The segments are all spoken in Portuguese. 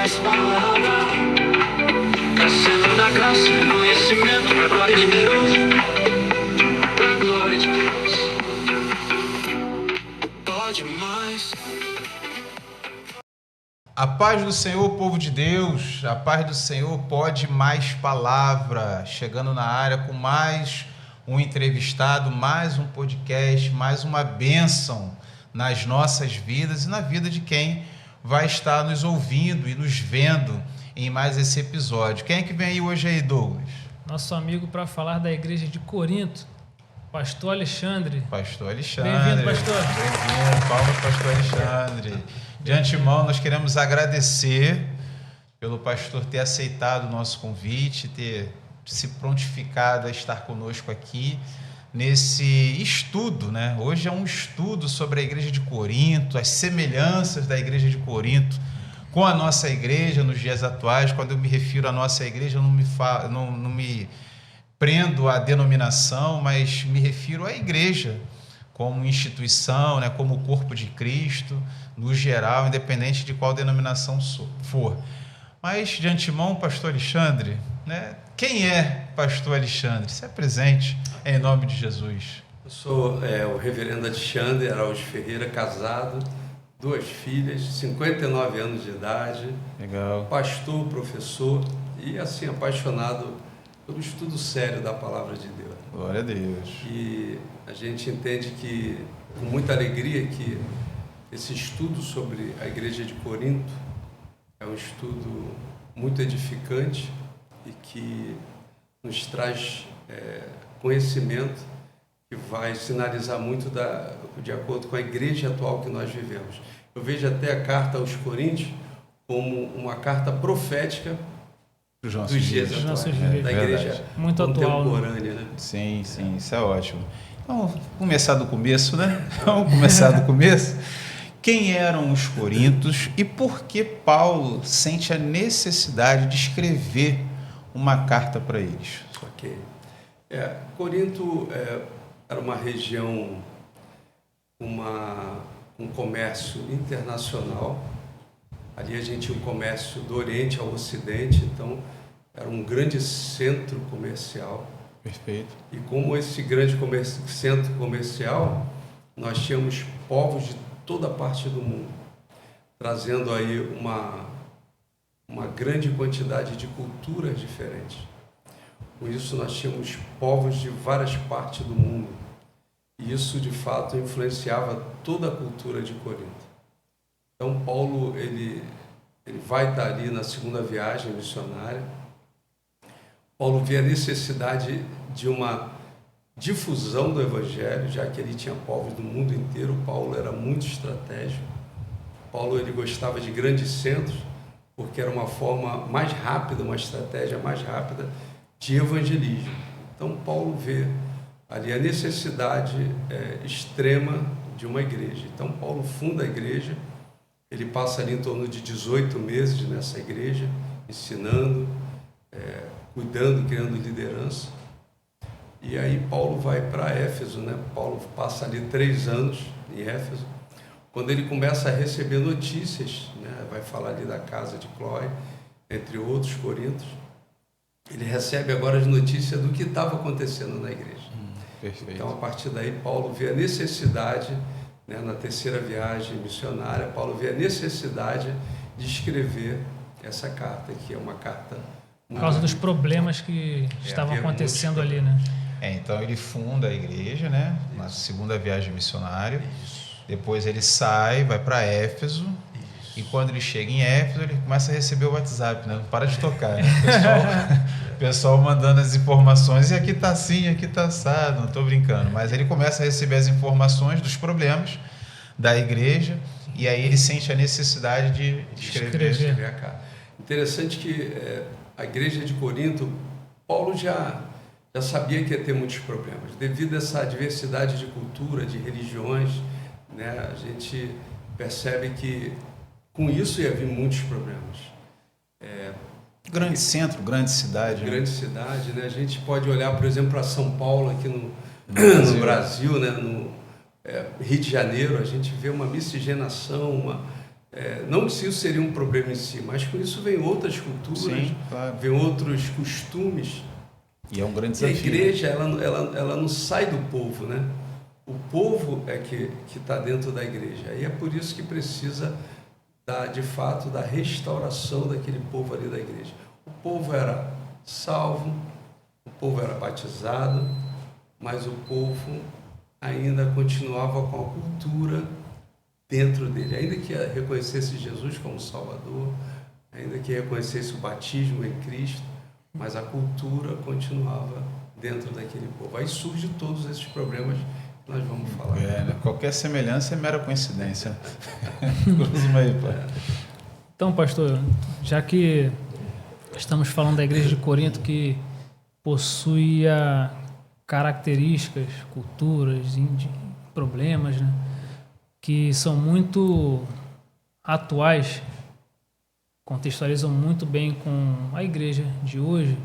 mais palavra, crescendo na graça e no conhecimento, pra glória de Deus, pra glória de Deus. Pode mais. A paz do Senhor, povo de Deus, a paz do Senhor, pode mais palavra, chegando na área com mais um entrevistado, mais um podcast, mais uma bênção nas nossas vidas e na vida de quem vai estar nos ouvindo e nos vendo em mais esse episódio. Quem é que vem aí hoje aí, Douglas? Nosso amigo para falar da igreja de Corinto, Pastor Alexandre. Pastor Alexandre. Bem-vindo, pastor. Bem-vindo, palmas, Pastor Alexandre. De antemão, nós queremos agradecer pelo pastor ter aceitado o nosso convite, ter se prontificado a estar conosco aqui nesse estudo, né? Hoje é um estudo sobre a igreja de Corinto, as semelhanças da igreja de Corinto com a nossa igreja nos dias atuais. Quando eu me refiro à nossa igreja, eu não me prendo à denominação, mas me refiro à igreja como instituição, né? Como o corpo de Cristo, no geral, independente de qual denominação for. Mas, de antemão, pastor Alexandre, né? Quem é pastor Alexandre? Se apresente em nome de Jesus. Eu sou o reverendo Alexandre Araújo Ferreira, casado, 2 filhas, 59 anos de idade. Legal. Pastor, professor e, assim, apaixonado pelo estudo sério da palavra de Deus. Glória a Deus. E a gente entende que, com muita alegria, que esse estudo sobre a igreja de Corinto é um estudo muito edificante e que nos traz conhecimento que vai sinalizar muito de acordo com a igreja atual que nós vivemos. Eu vejo até a carta aos Coríntios como uma carta profética dos dias atuais, da igreja muito contemporânea. Né? Sim, isso é ótimo. Então, vamos começar do começo, né? Vamos começar do começo. Quem eram os coríntios e por que Paulo sente a necessidade de escrever uma carta para eles? Ok. Corinto era uma região, um comércio internacional. Ali a gente tinha um comércio do Oriente ao Ocidente, então era um grande centro comercial. Perfeito. E como esse grande centro comercial, nós tínhamos povos de toda parte do mundo, trazendo aí uma grande quantidade de culturas diferentes. Com isso, nós tínhamos povos de várias partes do mundo. E isso, de fato, influenciava toda a cultura de Corinto. Então, Paulo ele vai estar ali na segunda viagem missionária. Paulo vê a necessidade de uma difusão do Evangelho, já que ele tinha povos do mundo inteiro. Paulo era muito estratégico. Paulo ele gostava de grandes centros, porque era uma forma mais rápida, uma estratégia mais rápida de evangelismo. Então, Paulo vê ali a necessidade extrema de uma igreja. Então, Paulo funda a igreja. Ele passa ali em torno de 18 meses nessa igreja, ensinando, cuidando, criando liderança. E aí Paulo vai para Éfeso, né? Paulo passa ali 3 anos em Éfeso. Quando ele começa a receber notícias, né? Vai falar ali da casa de Cloé, entre outros corintos, ele recebe agora as notícias do que estava acontecendo na igreja. Perfeito. Então, a partir daí, Paulo vê a necessidade, né? Na terceira viagem missionária, Paulo vê a necessidade de escrever essa carta, que é uma carta... Por causa dos problemas que estavam acontecendo ali, né? Então ele funda a igreja, né? Na segunda viagem missionária. Depois ele sai, vai para Éfeso. E quando ele chega em Éfeso, ele começa a receber o WhatsApp, né? Não para de tocar, né? O pessoal mandando as informações. E aqui tá assim, aqui tá assado. Não estou brincando. Mas ele começa a receber as informações dos problemas da igreja. E aí ele sente a necessidade de escrever a carta. Interessante que a igreja de Corinto, Paulo já sabia que ia ter muitos problemas. Devido a essa diversidade de cultura, de religiões, né, a gente percebe que com isso ia vir muitos problemas. Grande centro, grande cidade. Grande cidade, né? A gente pode olhar, por exemplo, para São Paulo, aqui no Brasil, né? No Rio de Janeiro, a gente vê uma miscigenação, Não que isso seria um problema em si, mas com isso vem outras culturas, Sim, claro. vem outros costumes. E é um grande E a desafio. igreja, ela não sai do povo, né? O povo é que está dentro da igreja. E é por isso que precisa, de fato, da restauração daquele povo ali da igreja. O povo era salvo, o povo era batizado, mas o povo ainda continuava com a cultura dentro dele. Ainda que reconhecesse Jesus como Salvador, ainda que reconhecesse o batismo em Cristo, mas a cultura continuava dentro daquele povo. Aí surgem todos esses problemas que nós vamos falar. Né? Qualquer semelhança é mera coincidência. Cruza aí, pai. Então, pastor, já que estamos falando da igreja de Corinto, que possuía características, culturas, problemas, né, que são muito atuais, contextualizam muito bem com a igreja de hoje,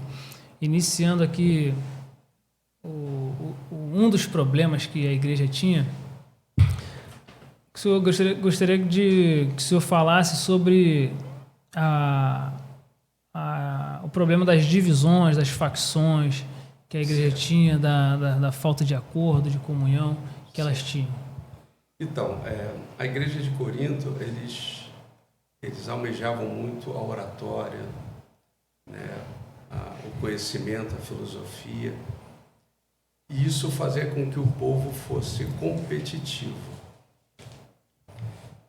iniciando aqui um dos problemas que a igreja tinha. O senhor gostaria de que o senhor falasse sobre o problema das divisões, das facções que a igreja tinha, da falta de acordo, de comunhão que elas tinham. Então, a igreja de Corinto, eles almejavam muito a oratória, né, o conhecimento, a filosofia, e isso fazia com que o povo fosse competitivo.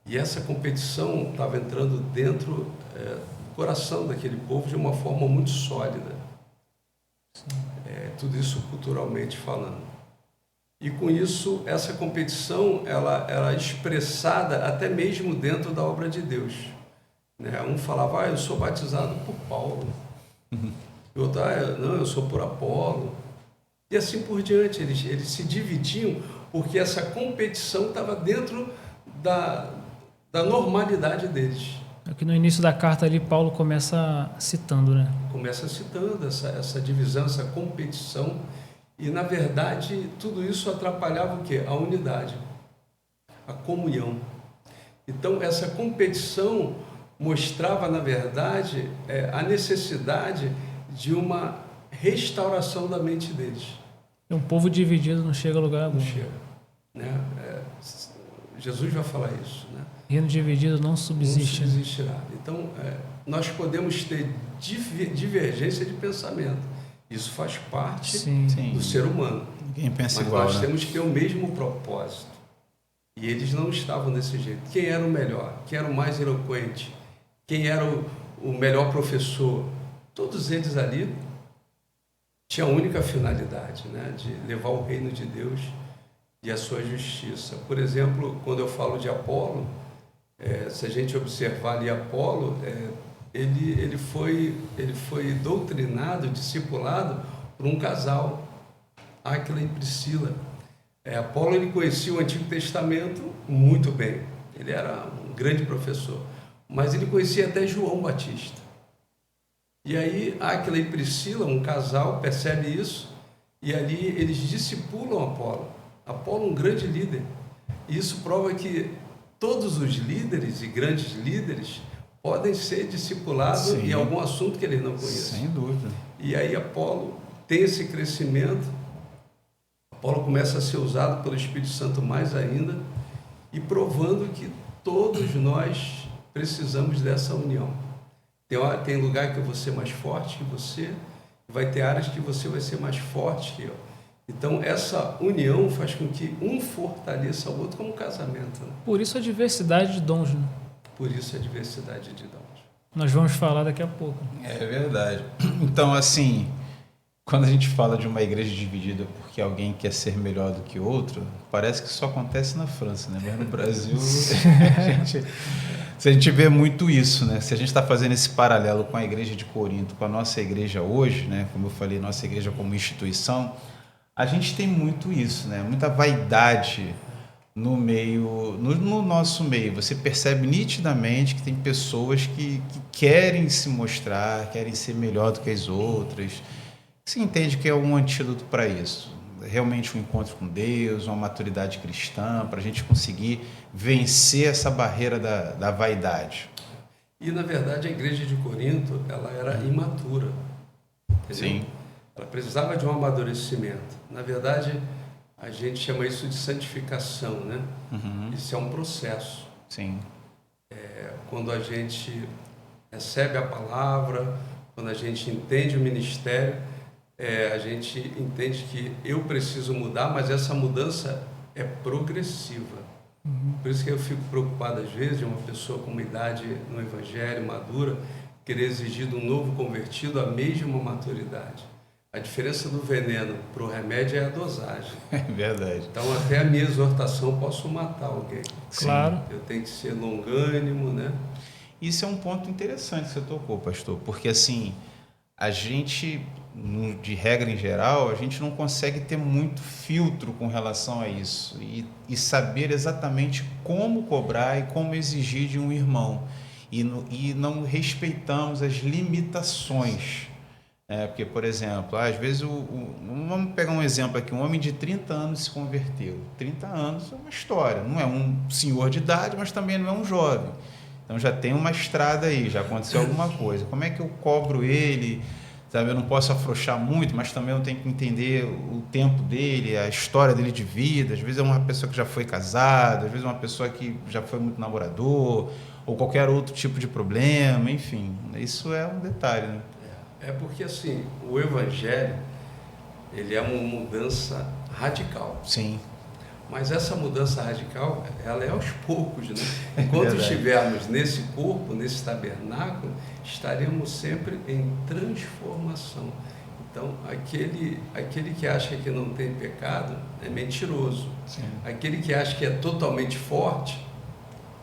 E essa competição estava entrando dentro do coração daquele povo de uma forma muito sólida. Tudo isso culturalmente falando. E com isso, essa competição ela era expressada até mesmo dentro da obra de Deus. Né? Um falava, eu sou batizado por Paulo. E outro, não, eu sou por Apolo. E assim por diante, eles se dividiam porque essa competição estava dentro da normalidade deles. Aqui no início da carta ali, Paulo começa citando, né? Começa citando essa divisão, essa competição. E, na verdade, tudo isso atrapalhava o quê? A unidade, a comunhão. Então, essa competição mostrava, na verdade, a necessidade de uma restauração da mente deles. Um povo dividido não chega a lugar algum. Não chega. Né? Jesus vai falar isso. Né? Reino dividido não subsiste. Não subsistirá. Então, nós podemos ter divergência de pensamento. Isso faz parte do ser humano. Ninguém pensa mas igual, nós né? temos que ter o mesmo propósito. E eles não estavam desse jeito. Quem era o melhor? Quem era o mais eloquente? Quem era o melhor professor? Todos eles ali tinham a única finalidade, né? De levar o reino de Deus e a sua justiça. Por exemplo, quando eu falo de Apolo, se a gente observar ali Apolo, ele foi doutrinado, discipulado por um casal, Áquila e Priscila. Apolo, ele conhecia o Antigo Testamento muito bem, ele era um grande professor, mas ele conhecia até João Batista. E aí Áquila e Priscila, um casal, percebe isso, e ali eles discipulam Apolo. Apolo, um grande líder. E isso prova que todos os líderes e grandes líderes podem ser discipulados em algum assunto que eles não conhecem. Sem dúvida. E aí Apolo tem esse crescimento, Apolo começa a ser usado pelo Espírito Santo mais ainda, e provando que todos nós precisamos dessa união. Tem lugar que eu vou ser mais forte que você, vai ter áreas que você vai ser mais forte que eu. Então, essa união faz com que um fortaleça o outro como um casamento. Né? Por isso a diversidade de dons, né? Por isso a diversidade de dons. Nós vamos falar daqui a pouco. É verdade. Então, assim, quando a gente fala de uma igreja dividida porque alguém quer ser melhor do que outro, parece que isso só acontece na França, né? Mas no Brasil, a gente vê muito isso, né? Se a gente está fazendo esse paralelo com a igreja de Corinto, com a nossa igreja hoje, né? Como eu falei, nossa igreja como instituição, a gente tem muito isso, né? Muita vaidade no nosso meio. Você percebe nitidamente que tem pessoas que querem se mostrar, querem ser melhor do que as outras. Você entende que é um antídoto para isso. realmente um encontro com Deus, uma maturidade cristã, para a gente conseguir vencer essa barreira da vaidade? E, na verdade, a igreja de Corinto, ela era imatura. Entendeu? Sim. Ela precisava de um amadurecimento. Na verdade, a gente chama isso de santificação, né? Isso é um processo. Sim. Quando a gente recebe a palavra, quando a gente entende o ministério, a gente entende que eu preciso mudar, mas essa mudança é progressiva. Por isso que eu fico preocupado às vezes de uma pessoa com uma idade no evangelho madura querer exigir de um novo convertido a mesma maturidade. A diferença do veneno para o remédio é a dosagem. É verdade. Então, até a minha exortação, eu posso matar alguém. Claro. Eu tenho que ser longânimo, né? Isso é um ponto interessante que você tocou, pastor, porque assim, a gente, de regra em geral, a gente não consegue ter muito filtro com relação a isso e saber exatamente como cobrar e como exigir de um irmão. E não respeitamos as limitações. Porque, por exemplo, às vezes, vamos pegar um exemplo aqui, um homem de 30 anos se converteu. 30 anos é uma história, não é um senhor de idade, mas também não é um jovem. Então já tem uma estrada aí, já aconteceu alguma coisa. Como é que eu cobro ele? Sabe, eu não posso afrouxar muito, mas também eu tenho que entender o tempo dele, a história dele de vida. Às vezes é uma pessoa que já foi casada, às vezes é uma pessoa que já foi muito namorador, ou qualquer outro tipo de problema, enfim. Isso é um detalhe, né? É porque, assim, o evangelho, ele é uma mudança radical. Sim. Mas essa mudança radical, ela é aos poucos, né? Enquanto estivermos nesse corpo, nesse tabernáculo, estaremos sempre em transformação. Então, aquele que acha que não tem pecado é mentiroso. Sim. Aquele que acha que é totalmente forte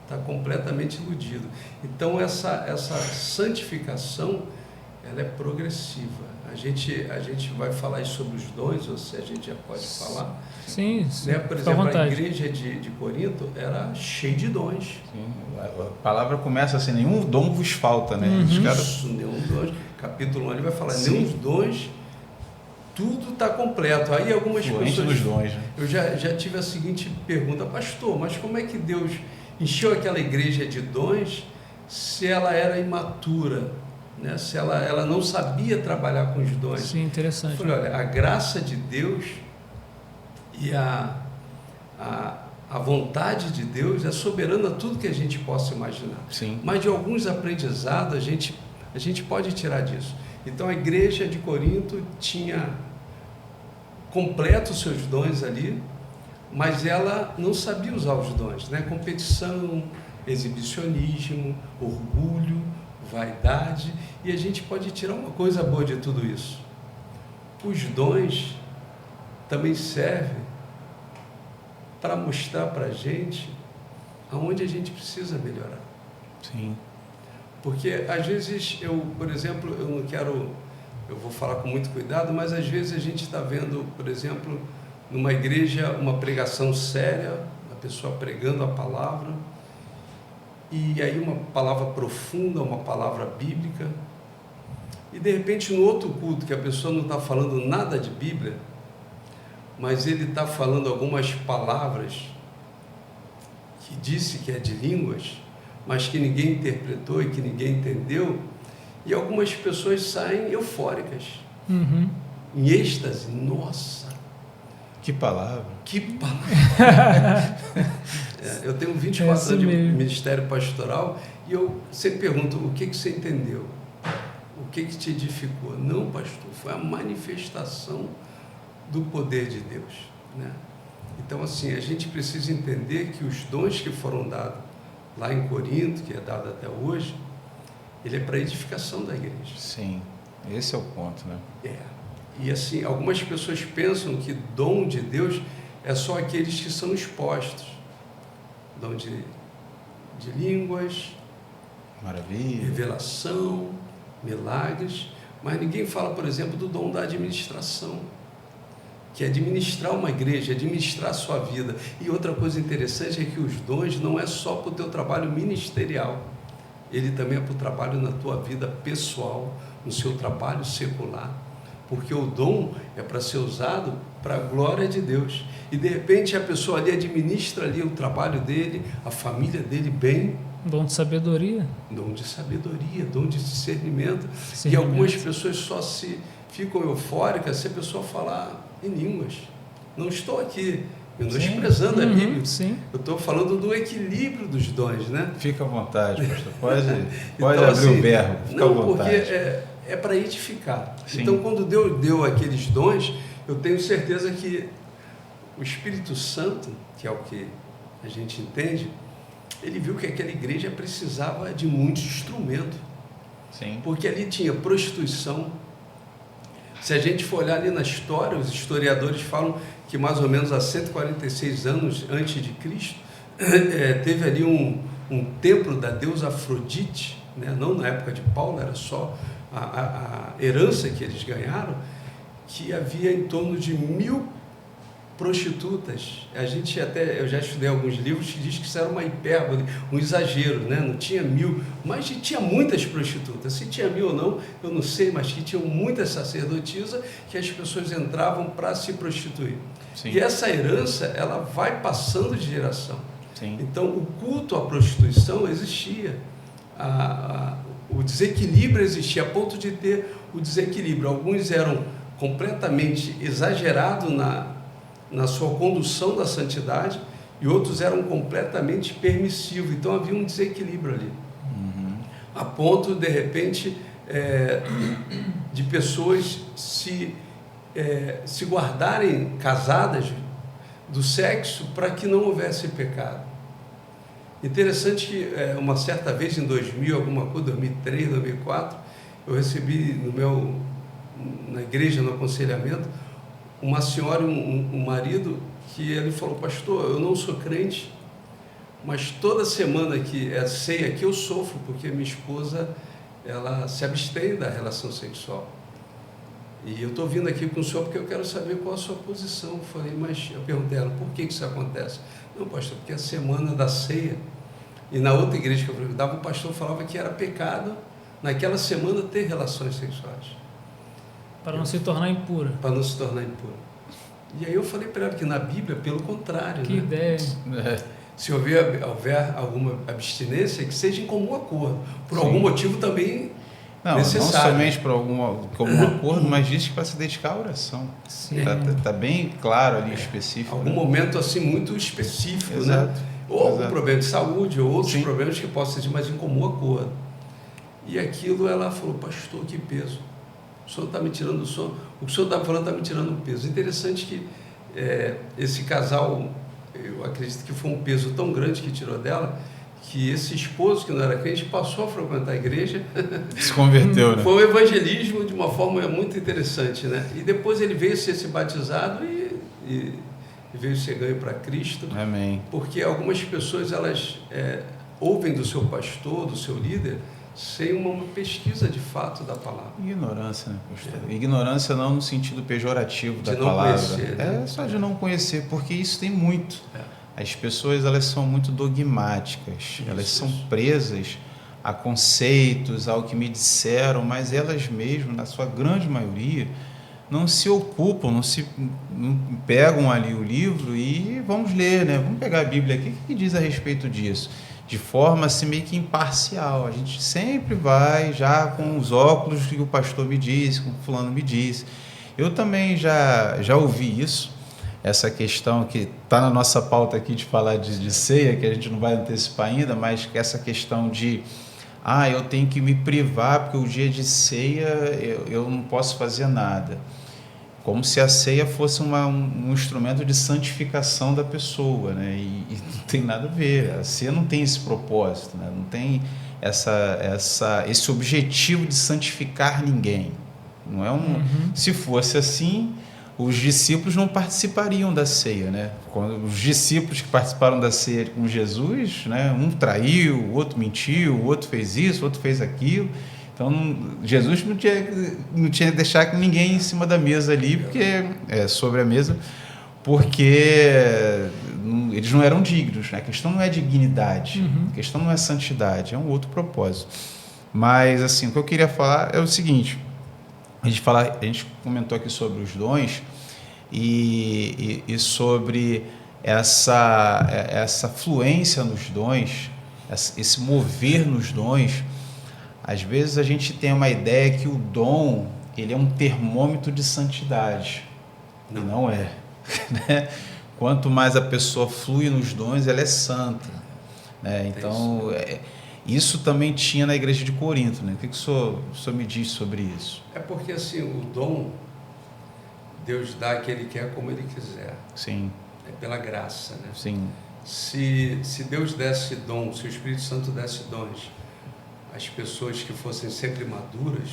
está completamente iludido. Então, essa santificação, ela é progressiva. A gente vai falar aí sobre os dons, ou se a gente já pode falar. Sim, Né? Por exemplo, a igreja de Corinto era cheia de dons. Sim. A palavra começa assim, nenhum dom vos falta, né? Isso, nenhum dons. Capítulo 1 ele vai falar, nenhum dons, tudo está completo. Aí algumas pessoas... Nos dons, né? Eu já tive a seguinte pergunta, pastor, mas como é que Deus encheu aquela igreja de dons se ela era imatura? Né? Se ela não sabia trabalhar com os dons. Sim, interessante. Eu falei, olha, a graça de Deus e a vontade de Deus é soberana a tudo que a gente possa imaginar. Sim. Mas de alguns aprendizados a gente pode tirar disso. Então a igreja de Corinto tinha completo os seus dons ali, mas ela não sabia usar os dons, né? Competição, exibicionismo, orgulho, vaidade, e a gente pode tirar uma coisa boa de tudo isso. Os dons também servem para mostrar para a gente aonde a gente precisa melhorar. Sim. Porque às vezes por exemplo, eu vou falar com muito cuidado, mas às vezes a gente está vendo, por exemplo, numa igreja, uma pregação séria, a pessoa pregando a palavra, e aí uma palavra profunda, uma palavra bíblica, e de repente no outro culto que a pessoa não está falando nada de Bíblia, mas ele está falando algumas palavras que disse que é de línguas, mas que ninguém interpretou e que ninguém entendeu, e algumas pessoas saem eufóricas, em êxtase. Nossa! Que palavra! Que palavra! Eu tenho 24 anos de ministério pastoral e eu sempre pergunto, o que você entendeu? O que te edificou? Não, pastor, foi a manifestação do poder de Deus, né? Então, assim, a gente precisa entender que os dons que foram dados lá em Corinto, que é dado até hoje, ele é para edificação da igreja. Sim, esse é o ponto, né? E assim, algumas pessoas pensam que dom de Deus é só aqueles que são expostos. Dom de línguas, maravilha, revelação, milagres, mas ninguém fala, por exemplo, do dom da administração, que é administrar uma igreja, administrar a sua vida. E outra coisa interessante é que os dons não é só para o teu trabalho ministerial, ele também é para o trabalho na tua vida pessoal, no seu trabalho secular, porque o dom é para ser usado para a glória de Deus. E de repente a pessoa ali administra ali o trabalho dele, a família dele bem. Dom de sabedoria. Dom de sabedoria, dom de discernimento. E algumas pessoas só se ficam eufóricas se a pessoa falar em línguas. Não estou aqui menosprezando a Bíblia. Sim. Eu estou falando do equilíbrio dos dons, né? Fica à vontade, pastor. Pode Então, abrir assim, o verbo. Fica à vontade. Porque é para edificar. Sim. Então, quando Deus deu aqueles dons, eu tenho certeza que o Espírito Santo, que é o que a gente entende, ele viu que aquela igreja precisava de muitos instrumentos. Sim. Porque ali tinha prostituição. Se a gente for olhar ali na história, os historiadores falam que mais ou menos há 146 anos antes de Cristo, teve ali um templo da deusa Afrodite, né? Não na época de Paulo, era só a herança que eles ganharam, que havia em torno de 1000 prostitutas. Eu já estudei alguns livros que diz que isso era uma hipérbole, um exagero, né? Não tinha 1000, mas tinha muitas prostitutas. Se tinha 1000 ou não, eu não sei, mas que tinham muitas sacerdotisas que as pessoas entravam para se prostituir. Sim. E essa herança, ela vai passando de geração. Sim. Então, o culto à prostituição existia, o desequilíbrio existia, a ponto de ter o desequilíbrio. Alguns eram completamente exagerados na sua condução da santidade e outros eram completamente permissivos. Então havia um desequilíbrio ali. A ponto, de repente, de pessoas se guardarem casadas do sexo para que não houvesse pecado. Interessante que uma certa vez em 2000, 2003, 2004, eu recebi na igreja, no aconselhamento, uma senhora e um marido que ele falou: pastor, eu não sou crente, mas toda semana que é ceia aqui eu sofro, porque minha esposa, ela se abstém da relação sexual. E eu estou vindo aqui com o senhor porque eu quero saber qual a sua posição. Eu perguntei a ela: por que isso acontece? Não, pastor, porque a semana da ceia, e na outra igreja que eu frequentava, o pastor falava que era pecado naquela semana ter relações sexuais. Para não se tornar impura. Para não se tornar impura. E aí eu falei para ela que na Bíblia, pelo contrário. Que ideia. Se houver alguma abstinência, que seja em comum acordo. Por algum motivo também necessário. Não somente por comum acordo, mas diz que para se dedicar à oração. Está bem claro ali, específico. Algum momento assim muito específico. Exato. Né? Ou algum problema de saúde, ou outros problemas que possam ser, mas em comum acordo. E aquilo ela falou: pastor, que peso. O senhor está me tirando o sono. O que o senhor está falando está me tirando o peso. Interessante que esse casal, eu acredito que foi um peso tão grande que tirou dela, que esse esposo que não era crente passou a frequentar a igreja. Se converteu, né? Foi um evangelismo de uma forma muito interessante, né? E depois ele veio ser batizado e veio ser ganho para Cristo. Amém. Porque algumas pessoas, elas ouvem do seu pastor, do seu líder, sem uma pesquisa de fato da palavra. Ignorância, né, pastor? Ignorância não no sentido pejorativo da de não palavra. Conhecer, né? É só de não conhecer, porque isso tem muito. As pessoas, elas são muito dogmáticas, elas são presas a conceitos, ao que me disseram, mas elas mesmas, na sua grande maioria, não se ocupam, não pegam ali o livro e vamos ler, né? Vamos pegar a Bíblia aqui, o que diz a respeito disso? De forma assim meio que imparcial. A gente sempre vai já com os óculos que o pastor me disse, com o fulano me disse. Eu também já ouvi isso, essa questão que está na nossa pauta aqui de falar de ceia, que a gente não vai antecipar ainda, mas que essa questão de eu tenho que me privar porque o dia de ceia eu não posso fazer nada. Como se a ceia fosse um instrumento de santificação da pessoa, né? E não tem nada a ver. A ceia não tem esse propósito, né? Não tem esse objetivo de santificar ninguém. Não é Se fosse assim, os discípulos não participariam da ceia, né? Quando os discípulos que participaram da ceia com Jesus, né? Um traiu, o outro mentiu, o outro fez isso, o outro fez aquilo. Então, Jesus não tinha que deixar ninguém em cima da mesa ali, sobre a mesa, porque eles não eram dignos, né? A questão não é dignidade, a questão não é santidade, é um outro propósito. Mas, assim, o que eu queria falar é o seguinte: a gente comentou aqui sobre os dons, e sobre essa fluência nos dons, esse mover nos dons. Às vezes a gente tem uma ideia que o dom, ele é um termômetro de santidade. E não é. Né? Quanto mais a pessoa flui nos dons, ela é santa. Né? Então, isso também tinha na igreja de Corinto. Né? O que o senhor me diz sobre isso? É porque assim, o dom, Deus dá a que Ele quer como Ele quiser. Sim. É pela graça, né? Sim. Se Deus desse dom, se o Espírito Santo desse dons às pessoas que fossem sempre maduras,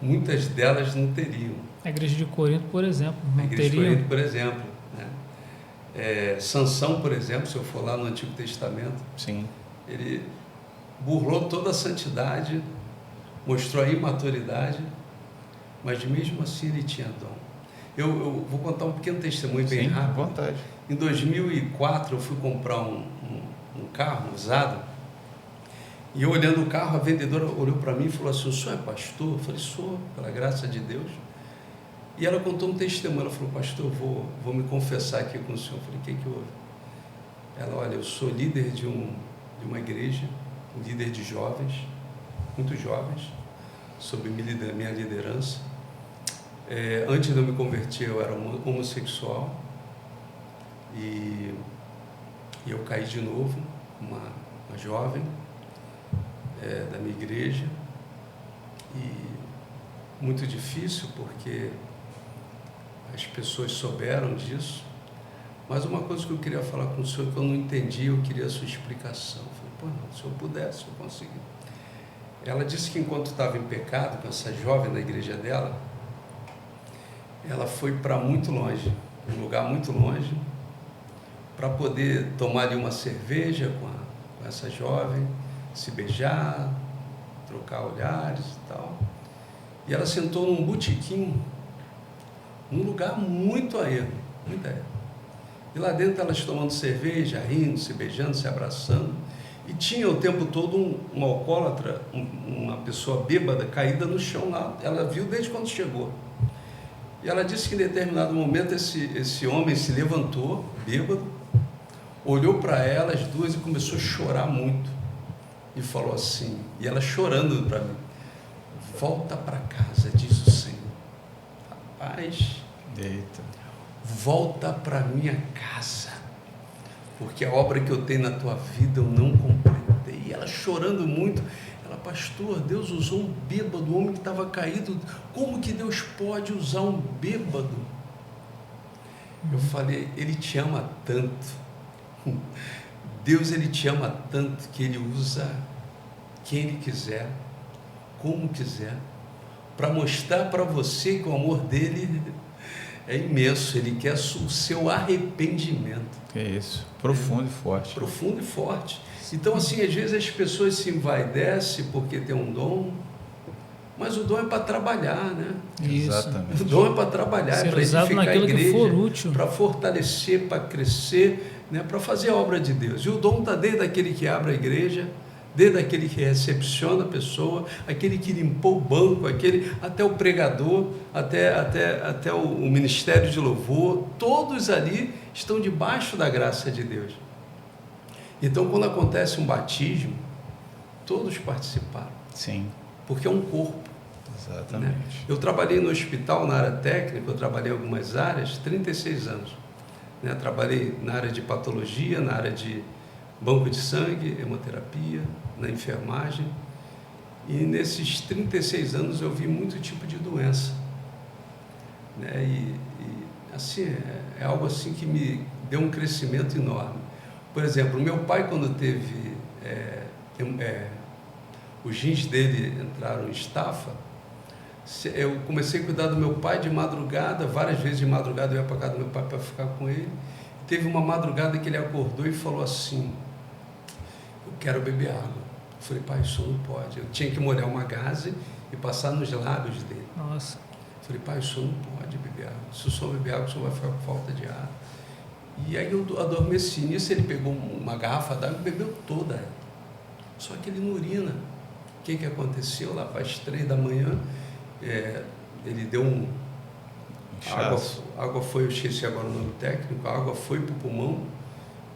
muitas delas não teriam. A igreja de Corinto, por exemplo, não A igreja teria. de Corinto, por exemplo, né? Sansão, por exemplo, se eu for lá no Antigo Testamento, Sim. ele burlou toda a santidade, mostrou a imaturidade, mas mesmo assim ele tinha dom. Eu vou contar um pequeno testemunho bem Sim, rápido. à vontade. Em 2004 eu fui comprar um carro usado, e eu olhando o carro, a vendedora olhou para mim e falou assim: o senhor é pastor? Eu falei: sou, pela graça de Deus. E ela contou um testemunho. Ela falou: pastor, eu vou me confessar aqui com o senhor. Eu falei: o que houve? Ela: olha, eu sou líder de uma igreja, líder de jovens, muito jovens, sob minha liderança. Antes de eu me converter, eu era homossexual, e eu caí de novo, uma jovem da minha igreja, e muito difícil porque as pessoas souberam disso, mas uma coisa que eu queria falar com o senhor que eu não entendi, eu queria a sua explicação. Eu falei: pô, não, se eu pudesse, eu consegui. Ela disse que enquanto estava em pecado com essa jovem na igreja dela, ela foi para muito longe, um lugar muito longe, para poder tomar ali uma cerveja com essa jovem, se beijar, trocar olhares e tal. E ela sentou num botequim, num lugar muito a erro, muito a erro. E lá dentro elas tomando cerveja, rindo, se beijando, se abraçando. E tinha o tempo todo um alcoólatra, uma pessoa bêbada, caída no chão lá. Ela viu desde quando chegou. E ela disse que em determinado momento esse homem se levantou, bêbado, olhou para ela, as duas, e começou a chorar muito. E falou assim, e ela chorando para mim: volta para casa, diz o Senhor. Rapaz, Eita. volta para minha casa, porque a obra que eu tenho na tua vida eu não completei. E ela chorando muito, ela: pastor, Deus usou um bêbado, um homem que estava caído. Como que Deus pode usar um bêbado? Eu falei: Ele te ama tanto. Deus, Ele te ama tanto que Ele usa quem Ele quiser, como quiser, para mostrar para você que o amor dele é imenso. Ele quer o seu arrependimento. É isso, profundo e forte. Profundo e forte. Então, assim, às vezes as pessoas se envaidecem porque tem um dom, mas o dom é para trabalhar, né? Isso. Exatamente. O dom é para trabalhar, é Ser para usado edificar a naquilo que igreja, for útil. para fortalecer, para crescer, né? Para fazer a obra de Deus. E o dom está desde aquele que abre a igreja, desde aquele que recepciona a pessoa, aquele que limpou o banco, até o pregador, até o ministério de louvor. Todos ali estão debaixo da graça de Deus. Então, quando acontece um batismo, todos participaram. Sim, Porque é um corpo. exatamente. Né? Eu trabalhei no hospital, na área técnica, eu trabalhei em algumas áreas, 36 anos. Né? Trabalhei na área de patologia, na área de banco de sangue, hemoterapia, na enfermagem. E nesses 36 anos eu vi muito tipo de doença. Né? E assim, é algo assim que me deu um crescimento enorme. Por exemplo, meu pai, quando teve... os rins dele entraram em estafa, eu comecei a cuidar do meu pai de madrugada, várias vezes de madrugada eu ia para casa do meu pai para ficar com ele. Teve uma madrugada que ele acordou e falou assim: eu quero beber água. Eu falei: pai, isso não pode. Eu tinha que molhar uma gaze e passar nos lábios dele. Nossa. Eu falei: pai, isso não pode beber água. Se o senhor beber água, o senhor vai ficar com falta de ar. E aí eu adormeci. Nisso ele pegou uma garrafa d'água e bebeu toda ela. Só que ele não urina. O que aconteceu? Lá para as 3 da manhã, ele deu A água foi, eu esqueci agora o nome técnico, a água foi para o pulmão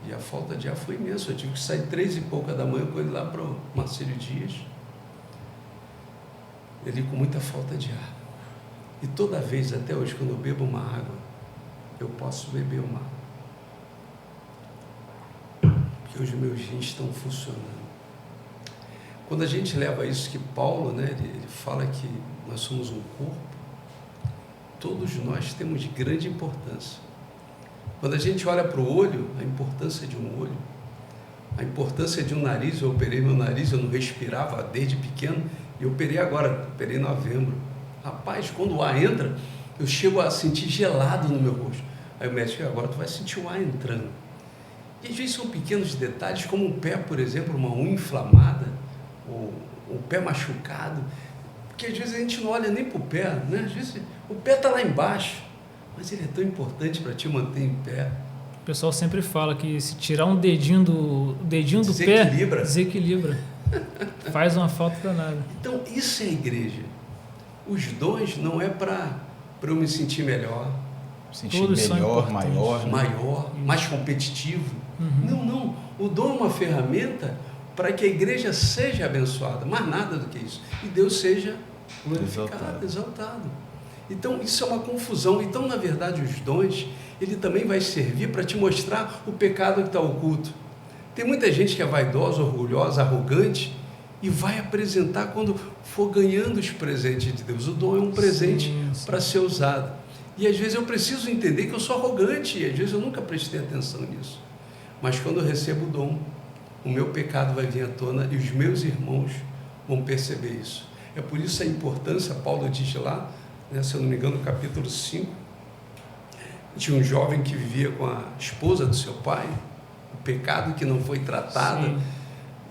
e a falta de ar foi imensa. Eu tive que sair 3 e pouca da manhã com ele lá para o Marcílio Dias. Ele com muita falta de ar. E toda vez, até hoje, quando eu bebo uma água, eu posso beber uma água. Porque os meus rins estão funcionando. Quando a gente leva isso que Paulo, né, ele fala que nós somos um corpo, todos nós temos grande importância. Quando a gente olha para o olho, a importância de um olho, a importância de um nariz, eu operei meu nariz, eu não respirava desde pequeno, e eu operei agora, operei em novembro. Rapaz, quando o ar entra, eu chego a sentir gelado no meu rosto. Aí o médico, agora tu vai sentir o ar entrando. E às vezes são pequenos detalhes, como um pé, por exemplo, uma unha inflamada, ou um pé machucado, porque às vezes a gente não olha nem para o pé, né? Às vezes o pé está lá embaixo, mas ele é tão importante para te manter em pé. O pessoal sempre fala que se tirar um dedinho do pé, desequilibra. Faz uma falta danada. Então, isso é a igreja. Os dons não é para eu me sentir melhor. Sentir Todos melhor, maior. Maior, mais competitivo. Uhum. Não. O dom é uma ferramenta para que a igreja seja abençoada. Mais nada do que isso. E Deus seja glorificado, exaltado. Então, isso é uma confusão. Então, na verdade, os dons, ele também vai servir para te mostrar o pecado que está oculto. Tem muita gente que é vaidosa, orgulhosa, arrogante e vai apresentar quando for ganhando os presentes de Deus. O dom é um presente para ser usado. E às vezes eu preciso entender que eu sou arrogante e às vezes eu nunca prestei atenção nisso. Mas quando eu recebo o dom, o meu pecado vai vir à tona e os meus irmãos vão perceber isso. É por isso a importância, Paulo diz lá, né, se eu não me engano, no capítulo 5, tinha um jovem que vivia com a esposa do seu pai, o pecado que não foi tratado. Sim.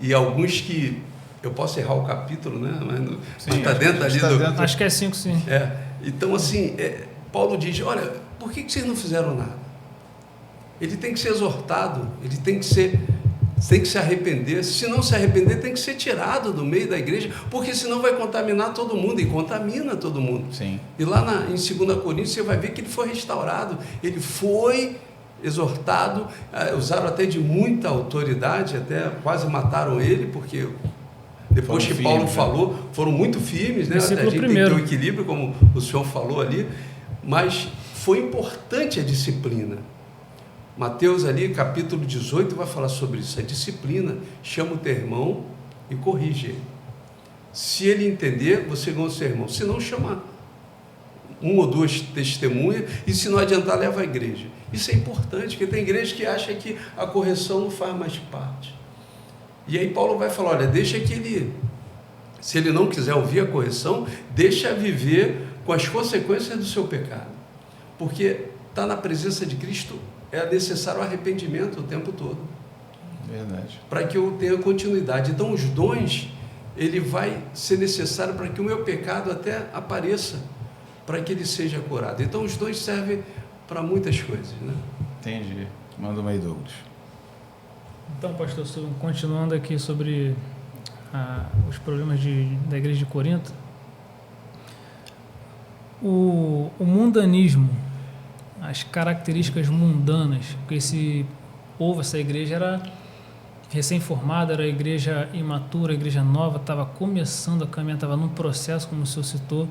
E alguns que, eu posso errar o capítulo, né? Mas está dentro ali do... Acho que é 5, sim. Então, assim, Paulo diz, olha, por que vocês não fizeram nada? Ele tem que ser exortado, ele tem que se arrepender. Se não se arrepender, tem que ser tirado do meio da igreja, porque senão vai contaminar todo mundo, e contamina todo mundo. Sim. E lá em 2 Coríntios você vai ver que ele foi restaurado, ele foi exortado, usaram até de muita autoridade, até quase mataram ele, porque depois que Paulo falou, foram muito firmes, né? A gente tem que ter o equilíbrio, como o senhor falou ali, mas foi importante a disciplina. Mateus ali, capítulo 18, vai falar sobre isso, a disciplina. Chama o teu irmão e corrige ele. Se ele entender, você ganha o seu irmão. Se não, chama 1 ou 2 testemunhas, e se não adiantar, leva a igreja. Isso é importante, porque tem igreja que acha que a correção não faz mais parte. E aí Paulo vai falar, olha, deixa que ele, se ele não quiser ouvir a correção, deixa viver com as consequências do seu pecado. Porque está na presença de Cristo, é necessário arrependimento o tempo todo. Verdade. Para que eu tenha continuidade. Então, os dons, ele vai ser necessário para que o meu pecado até apareça, para que ele seja curado. Então, os dons servem para muitas coisas, né? Entendi. Manda uma aí, Douglas. Então, pastor, continuando aqui sobre os problemas da igreja de Corinto, o mundanismo, as características mundanas, porque esse povo, essa igreja era recém-formada, era a igreja imatura, a igreja nova, estava começando a caminhar, estava num processo, como o senhor citou,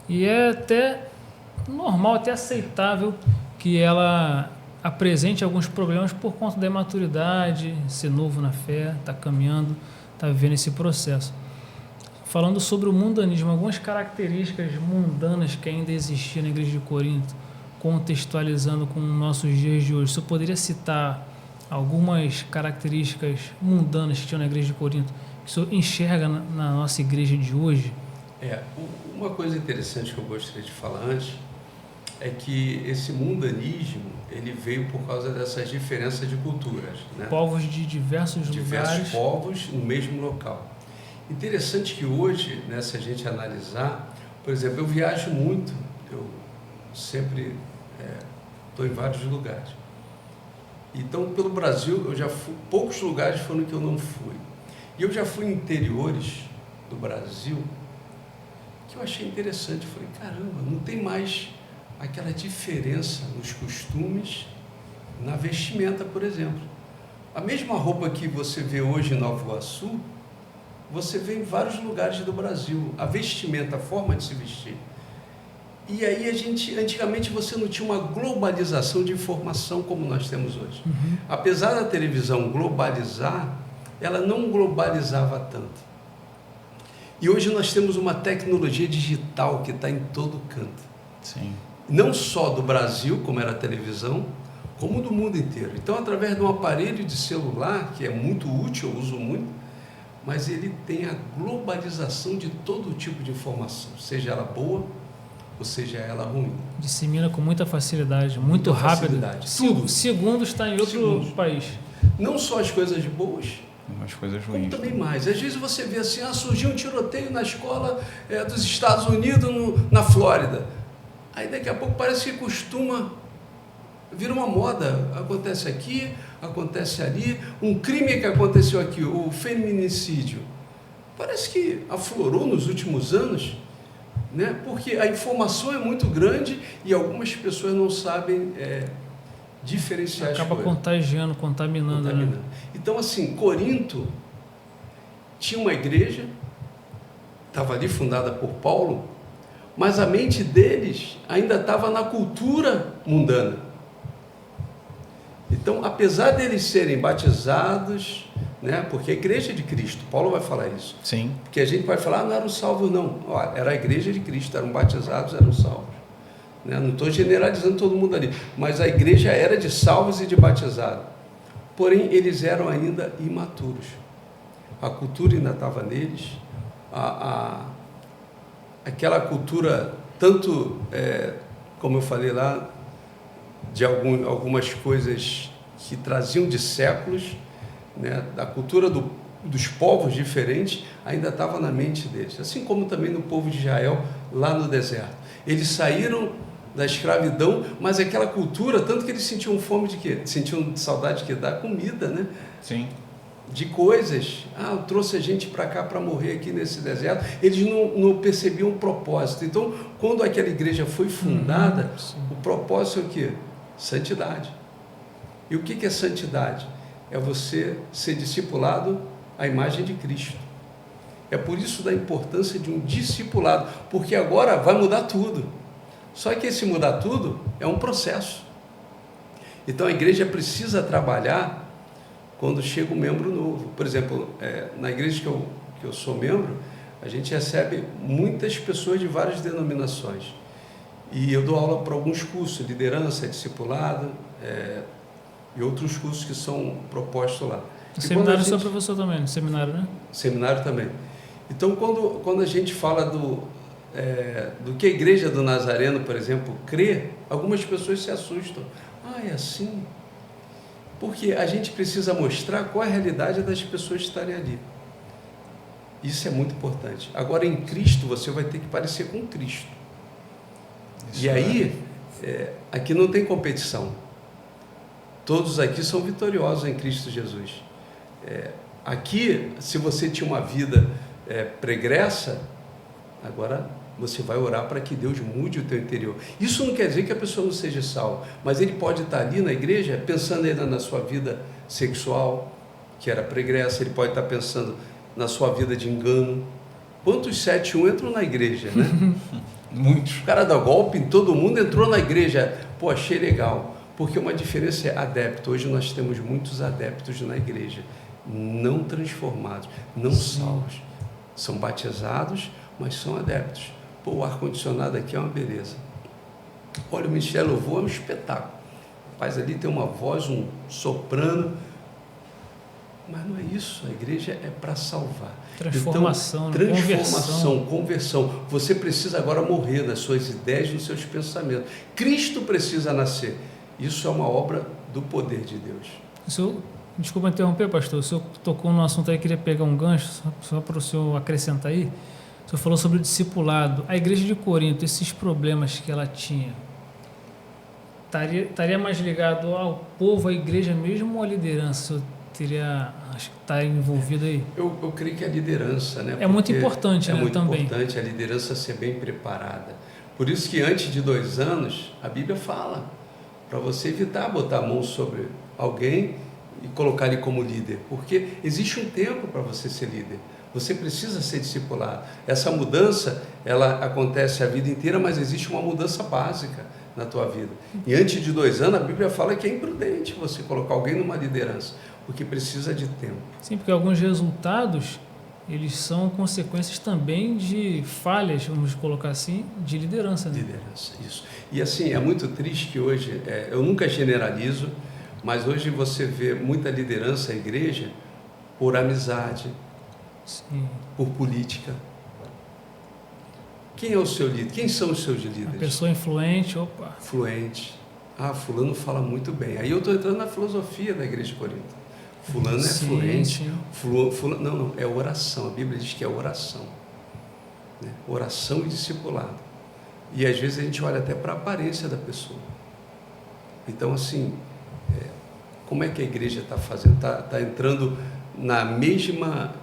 e é até normal, até aceitável que ela apresente alguns problemas por conta da imaturidade, ser novo na fé, está caminhando, está vivendo esse processo. Falando sobre o mundanismo, algumas características mundanas que ainda existiam na igreja de Corinto, contextualizando com nossos dias de hoje, você poderia citar algumas características mundanas que tinham na igreja de Corinto, que o senhor enxerga na nossa igreja de hoje? Uma coisa interessante que eu gostaria de falar antes é que esse mundanismo, ele veio por causa dessas diferenças de culturas, né? Povos de diversos lugares. Diversos povos no mesmo local. Interessante que hoje, né, se a gente analisar, por exemplo, eu viajo muito, eu sempre estou em vários lugares. Então, pelo Brasil, eu já fui, poucos lugares foram que eu não fui. E eu já fui em interiores do Brasil, que eu achei interessante. Eu falei, caramba, não tem mais aquela diferença nos costumes, na vestimenta, por exemplo. A mesma roupa que você vê hoje em Nova Iguaçu, você vê em vários lugares do Brasil. A vestimenta, a forma de se vestir. E aí antigamente você não tinha uma globalização de informação como nós temos hoje. Apesar da televisão globalizar, ela não globalizava tanto. E hoje nós temos uma tecnologia digital que está em todo canto. Sim. Não só do Brasil, como era a televisão, como do mundo inteiro. Então, através de um aparelho de celular, que é muito útil, eu uso muito, mas ele tem a globalização de todo tipo de informação, seja ela boa ou seja ela ruim. Dissemina com muita facilidade, muito Muita rápido. facilidade. Tudo. Segundos está em outro país. Não só as coisas boas, Umas coisas como ruins. também mais. Às vezes você vê assim, surgiu um tiroteio na escola dos Estados Unidos, na Flórida. Aí daqui a pouco parece que costuma vir uma moda. Acontece aqui, acontece ali. Um crime que aconteceu aqui, o feminicídio. Parece que aflorou nos últimos anos, né? Porque a informação é muito grande e algumas pessoas não sabem diferenciar Acaba as coisas. contagiando, contaminando. Né? Então, assim, Corinto tinha uma igreja, estava ali fundada por Paulo, mas a mente deles ainda estava na cultura mundana. Então, apesar deles serem batizados, né, porque a igreja de Cristo, Paulo vai falar isso. Sim. Porque a gente vai falar, não eram salvos, não. Olha, era a igreja de Cristo, eram batizados, eram salvos. Né? Não estou generalizando todo mundo ali, mas a igreja era de salvos e de batizados. Porém, eles eram ainda imaturos. A cultura ainda estava neles, aquela cultura, tanto, como eu falei lá, de algumas coisas que traziam de séculos, né, da cultura dos povos diferentes, ainda estava na mente deles. Assim como também no povo de Israel, lá no deserto. Eles saíram da escravidão, mas aquela cultura, tanto que eles sentiam fome de quê? Sentiam saudade de quê? Da comida, né? Sim. De coisas. Eu trouxe a gente para cá para morrer aqui nesse deserto. Eles não percebiam o propósito. Então, quando aquela igreja foi fundada, o propósito é o quê? Santidade. E o que é santidade? É você ser discipulado à imagem de Cristo. É por isso da importância de um discipulado, porque agora vai mudar tudo. Só que esse mudar tudo é um processo. Então a igreja precisa trabalhar quando chega um membro novo. Por exemplo, na igreja que eu sou membro, a gente recebe muitas pessoas de várias denominações. E eu dou aula para alguns cursos, liderança, discipulado, e outros cursos que são propostos lá. No seminário você é professor também, no seminário, né? Seminário também. Então, quando a gente fala do que a igreja do Nazareno, por exemplo, crê, algumas pessoas se assustam. É assim? Porque a gente precisa mostrar qual é a realidade das pessoas estarem ali. Isso é muito importante. Agora, em Cristo, você vai ter que parecer com Cristo. Isso. E aí, aqui não tem competição. Todos aqui são vitoriosos em Cristo Jesus. Aqui, se você tinha uma vida pregressa, agora você vai orar para que Deus mude o teu interior. Isso não quer dizer que a pessoa não seja salva, mas ele pode estar ali na igreja pensando ainda na sua vida sexual, que era pregressa, ele pode estar pensando na sua vida de engano. Quantos 7-1 entram na igreja, né? Muitos. O cara dá golpe em todo mundo, entrou na igreja. Pô, achei legal. Porque uma diferença é adepto. Hoje nós temos muitos adeptos na igreja, não transformados, não salvos. São batizados, mas são adeptos. Pô, o ar-condicionado aqui é uma beleza. Olha, o Ministério Louvor é um espetáculo. O rapaz ali tem uma voz, um soprano. Mas não é isso, a igreja é para salvar. Transformação, então, transformação, conversão. Você precisa agora morrer nas suas ideias, nos seus pensamentos. Cristo precisa nascer. Isso é uma obra do poder de Deus. Desculpa interromper, pastor. O senhor tocou no assunto aí, queria pegar um gancho, só para o senhor acrescentar aí. O senhor falou sobre o discipulado. A igreja de Corinto, esses problemas que ela tinha, estaria mais ligado ao povo, à igreja mesmo, ou à liderança? O senhor teria, acho que está envolvido aí? Eu creio que a liderança, né? É muito importante, né? Também. É muito importante a liderança ser bem preparada. Por isso que antes de 2 anos, a Bíblia fala para você evitar botar a mão sobre alguém e colocar ele como líder, porque existe um tempo para você ser líder. Você precisa ser discipulado. Essa mudança, ela acontece a vida inteira, mas existe uma mudança básica na tua vida. E antes de 2 anos, a Bíblia fala que é imprudente você colocar alguém numa liderança, porque precisa de tempo. Sim, porque alguns resultados, eles são consequências também de falhas, vamos colocar assim, de liderança. Né? Liderança, isso. E assim, é muito triste que hoje, eu nunca generalizo, mas hoje você vê muita liderança na igreja por amizade, Sim. por política. Quem é o seu líder? Quem são os seus líderes? A pessoa influente, opa. Fluente. Ah, fulano fala muito bem. Aí eu estou entrando na filosofia da igreja de Corinto. Fulano é fluente. Sim. Fulano, não, é oração. A Bíblia diz que é oração. Né? Oração e discipulado. E às vezes a gente olha até para a aparência da pessoa. Então, assim, como é que a igreja está fazendo? Está entrando na mesma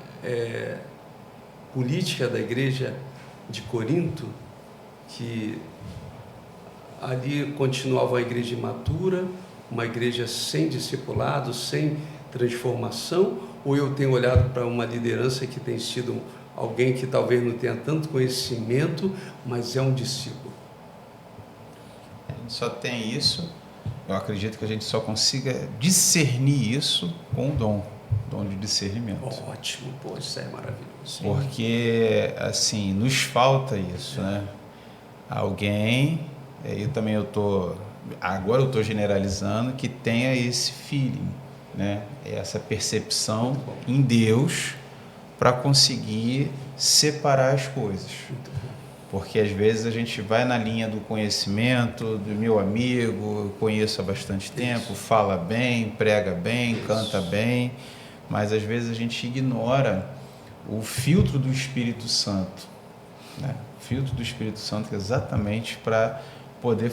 política da igreja de Corinto, que ali continuava a igreja imatura, uma igreja sem discipulado, sem transformação, ou eu tenho olhado para uma liderança que tem sido alguém que talvez não tenha tanto conhecimento, mas é um discípulo? A gente só tem isso, eu acredito que a gente só consiga discernir isso com o dom de discernimento. Ótimo, pô, isso é maravilhoso. Porque, assim, nos falta isso, né? Alguém, agora eu estou generalizando, que tenha esse feeling, né? Essa percepção em Deus para conseguir separar as coisas. Porque às vezes a gente vai na linha do conhecimento, do meu amigo, eu conheço há bastante tempo, fala bem, prega bem, canta bem, mas às vezes a gente ignora o filtro do Espírito Santo, né? O filtro do Espírito Santo é exatamente para poder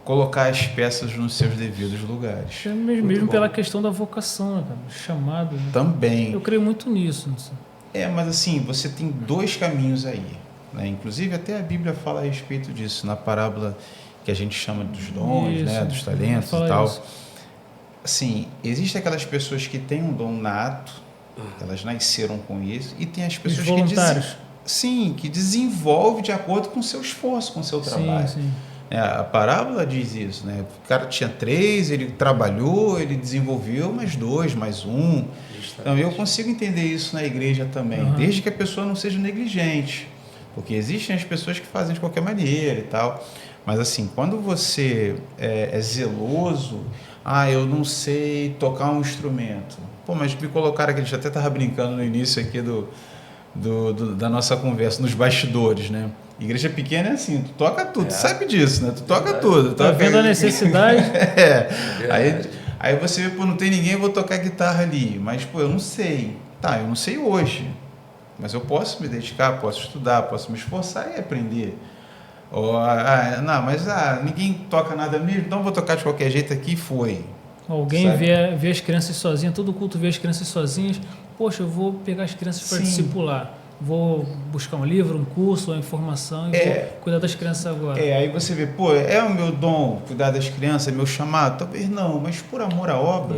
colocar as peças nos seus devidos lugares. Mesmo pela questão da vocação, né, cara? O chamado. Né? Também. Eu creio muito nisso. Mas assim, você tem 2 caminhos aí, né? Inclusive até a Bíblia fala a respeito disso, na parábola que a gente chama dos dons, né? Dos talentos e tal. Isso. Assim, existem aquelas pessoas que têm um dom nato, elas nasceram com isso, e tem as pessoas que desenvolvem de acordo com o seu esforço, com o seu trabalho. Sim. A parábola diz isso, né? O cara tinha 3, ele trabalhou, ele desenvolveu mais 2, mais 1. Então eu consigo entender isso na igreja também, desde que a pessoa não seja negligente, porque existem as pessoas que fazem de qualquer maneira e tal, mas assim, quando você é zeloso, eu não sei tocar um instrumento, mas me colocaram aqui, a gente até estava brincando no início aqui da nossa conversa, nos bastidores, né? Igreja pequena é assim, tu toca tudo, tu sabe disso, né? Tu toca tudo. Tá vendo a necessidade? Aí você vê, não tem ninguém, eu vou tocar guitarra ali, mas, eu não sei. Tá, eu não sei hoje, mas eu posso me dedicar, posso estudar, posso me esforçar e aprender. Ninguém toca nada mesmo, então eu vou tocar de qualquer jeito aqui e foi. Alguém vê as crianças sozinhas, todo culto vê as crianças sozinhas, poxa, eu vou pegar as crianças para discipular. Vou buscar um livro, um curso, uma informação e vou cuidar das crianças agora. Aí você vê, é o meu dom cuidar das crianças, é meu chamado? Talvez não, mas por amor à obra,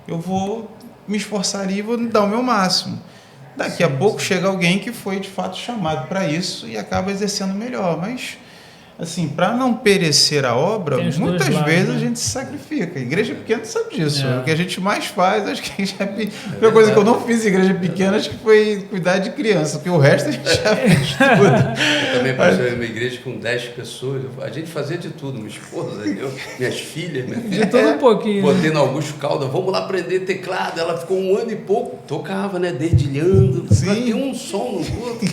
eu vou me esforçar e vou dar o meu máximo. Daqui a pouco chega alguém que foi de fato chamado para isso e acaba exercendo melhor, mas assim, para não perecer a obra, muitas vezes a gente se sacrifica. Igreja pequena sabe disso. O que a gente mais faz, acho que a primeira coisa que eu não fiz em igreja pequena, acho que foi cuidar de criança, porque o resto a gente já fez tudo. Eu também passei uma igreja com 10 pessoas, a gente fazia de tudo, minha esposa, minhas filhas, de tudo um pouquinho. Botei no Augusto Calda, vamos lá aprender teclado, ela ficou 1 ano e pouco, tocava, né, dedilhando, tem um som no corpo.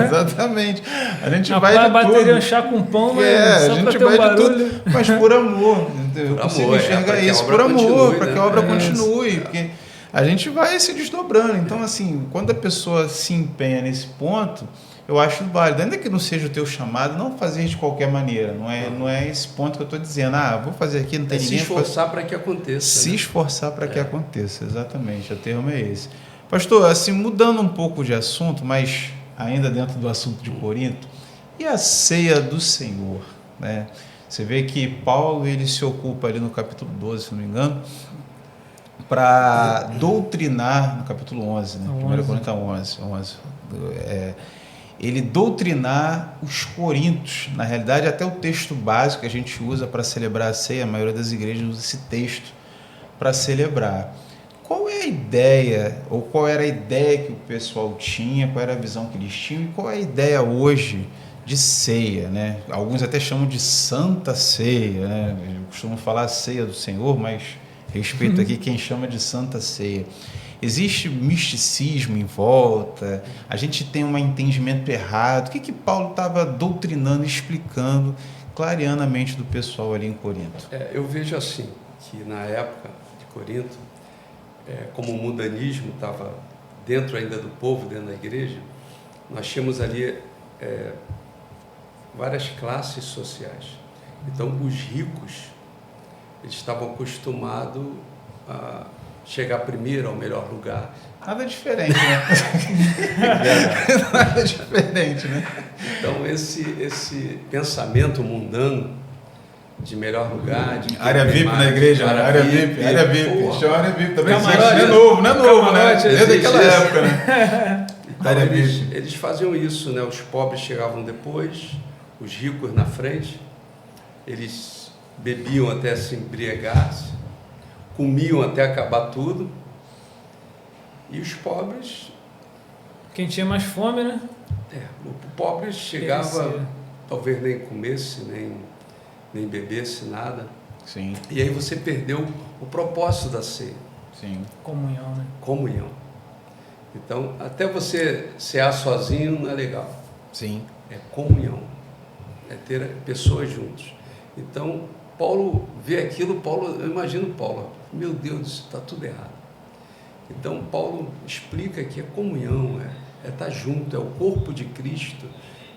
Exatamente. A gente vai de bateria tudo. Com pão, a gente vai de tudo, mas por amor. Eu consigo enxergar isso por amor, para que a obra continue, porque a gente vai se desdobrando. Então, assim, quando a pessoa se empenha nesse ponto, eu acho válido, ainda que não seja o teu chamado, não fazer de qualquer maneira, não é esse ponto que eu estou dizendo, vou fazer aqui, não tem ninguém. Se esforçar para que aconteça. Se esforçar para que aconteça, exatamente, o termo é esse. Pastor, assim, mudando um pouco de assunto, mas ainda dentro do assunto de Corinto, E a ceia do Senhor, né? Você vê que Paulo ele se ocupa ali no capítulo 12, se não me engano, para doutrinar, no capítulo 11, né? 1 Coríntios 11. Ele doutrinar os coríntios. Na realidade, até o texto básico que a gente usa para celebrar a ceia, a maioria das igrejas usa esse texto para celebrar. Qual é a ideia, ou qual era a ideia que o pessoal tinha, qual era a visão que eles tinham, e qual é a ideia hoje de ceia, né? Alguns até chamam de Santa Ceia, né? Eu costumo falar ceia do Senhor, mas respeito aqui quem chama de Santa Ceia. Existe misticismo em volta, a gente tem um entendimento errado. O que Paulo estava doutrinando, explicando, clareando a mente do pessoal ali em Corinto? Eu vejo assim, que na época de Corinto, como o mundanismo estava dentro ainda do povo, dentro da igreja, nós tínhamos ali várias classes sociais. Então, os ricos, eles estavam acostumados a chegar primeiro ao melhor lugar. Nada diferente, né? Nada diferente, né? Então, esse pensamento mundano de melhor lugar, de área VIP na igreja, área VIP. Chama área VIP também. Camarote. Não é novo, Camarote, né? Desde aquela época, né? Então, eles faziam isso, né? Os pobres chegavam depois, os ricos na frente, eles bebiam até se embriagar-se, comiam até acabar tudo, e os pobres... Quem tinha mais fome, né? O pobre chegava, talvez nem comesse, nem bebesse nada. Sim. E aí você perdeu o propósito da ceia. Sim. Comunhão, né? Comunhão. Então, até você cear sozinho não é legal. Sim. É comunhão. É ter pessoas juntos. Então, Paulo vê aquilo, eu imagino Paulo, meu Deus, isso está tudo errado. Então, Paulo explica que é comunhão, é estar junto, é o corpo de Cristo,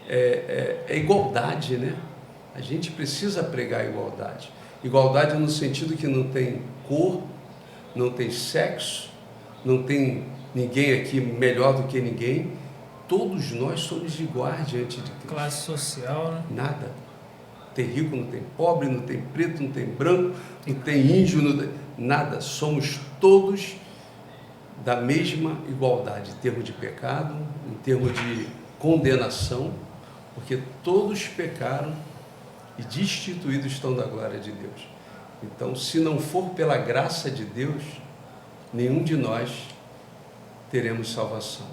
é igualdade, né? A gente precisa pregar a igualdade. Igualdade no sentido que não tem cor, não tem sexo, não tem ninguém aqui melhor do que ninguém. Todos nós somos iguais diante de Cristo. Classe social, né? Nada. Tem rico, não tem pobre, não tem preto, não tem branco, não tem índio, nada. Somos todos da mesma igualdade, em termos de pecado, em termos de condenação, porque todos pecaram e destituídos estão da glória de Deus. Então, se não for pela graça de Deus, nenhum de nós teremos salvação.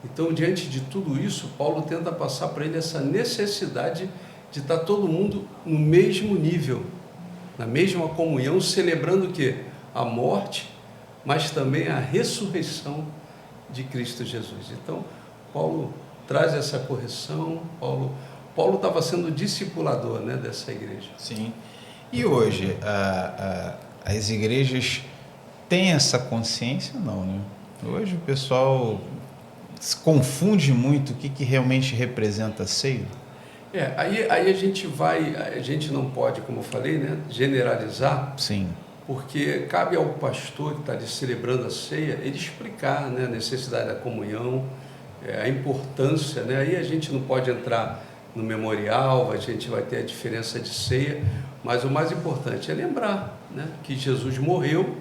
Então, diante de tudo isso, Paulo tenta passar para ele essa necessidade de estar todo mundo no mesmo nível, na mesma comunhão, celebrando o quê? A morte, mas também a ressurreição de Cristo Jesus. Então, Paulo traz essa correção, Paulo estava sendo discipulador, né, dessa igreja. Sim. E hoje, as igrejas têm essa consciência? Não, né? Hoje o pessoal se confunde muito o que realmente representa a ceia. Aí a gente não pode, como eu falei, né, generalizar. Sim. Porque cabe ao pastor que está ali celebrando a ceia, ele explicar, né, a necessidade da comunhão, a importância, né? Aí a gente não pode entrar no memorial, a gente vai ter a diferença de ceia, mas o mais importante é lembrar, né, que Jesus morreu,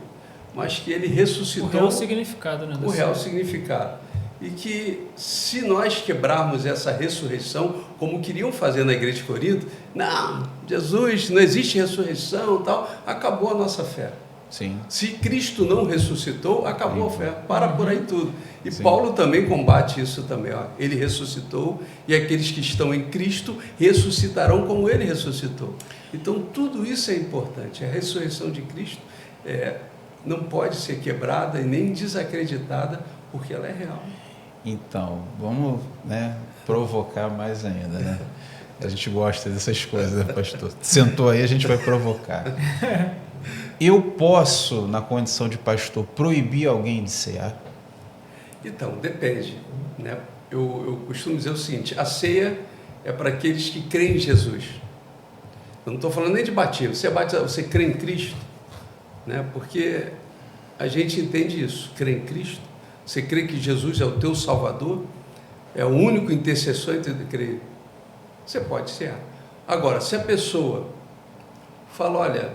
mas que ele ressuscitou. O real significado, né? O real significado. E que se nós quebrarmos essa ressurreição, como queriam fazer na igreja de Corinto, não, Jesus, não existe ressurreição, tal, acabou a nossa fé. Sim. Se Cristo não ressuscitou, acabou a fé. Para por aí tudo. E Sim. Paulo também combate isso também. Ó. Ele ressuscitou e aqueles que estão em Cristo ressuscitarão como ele ressuscitou. Então, tudo isso é importante. A ressurreição de Cristo não pode ser quebrada e nem desacreditada, porque ela é real. Então, vamos, né, provocar mais ainda, né? A gente gosta dessas coisas, né, pastor? Sentou aí, a gente vai provocar. Eu posso, na condição de pastor, proibir alguém de cear? Então, depende, né? Eu costumo dizer o seguinte: a ceia é para aqueles que creem em Jesus. Eu não estou falando nem de batismo. Você crê em Cristo, né? Porque a gente entende isso. Crê em Cristo. Você crê que Jesus é o teu Salvador? É o único intercessor entre crer. você pode cear. Agora, se a pessoa fala, olha,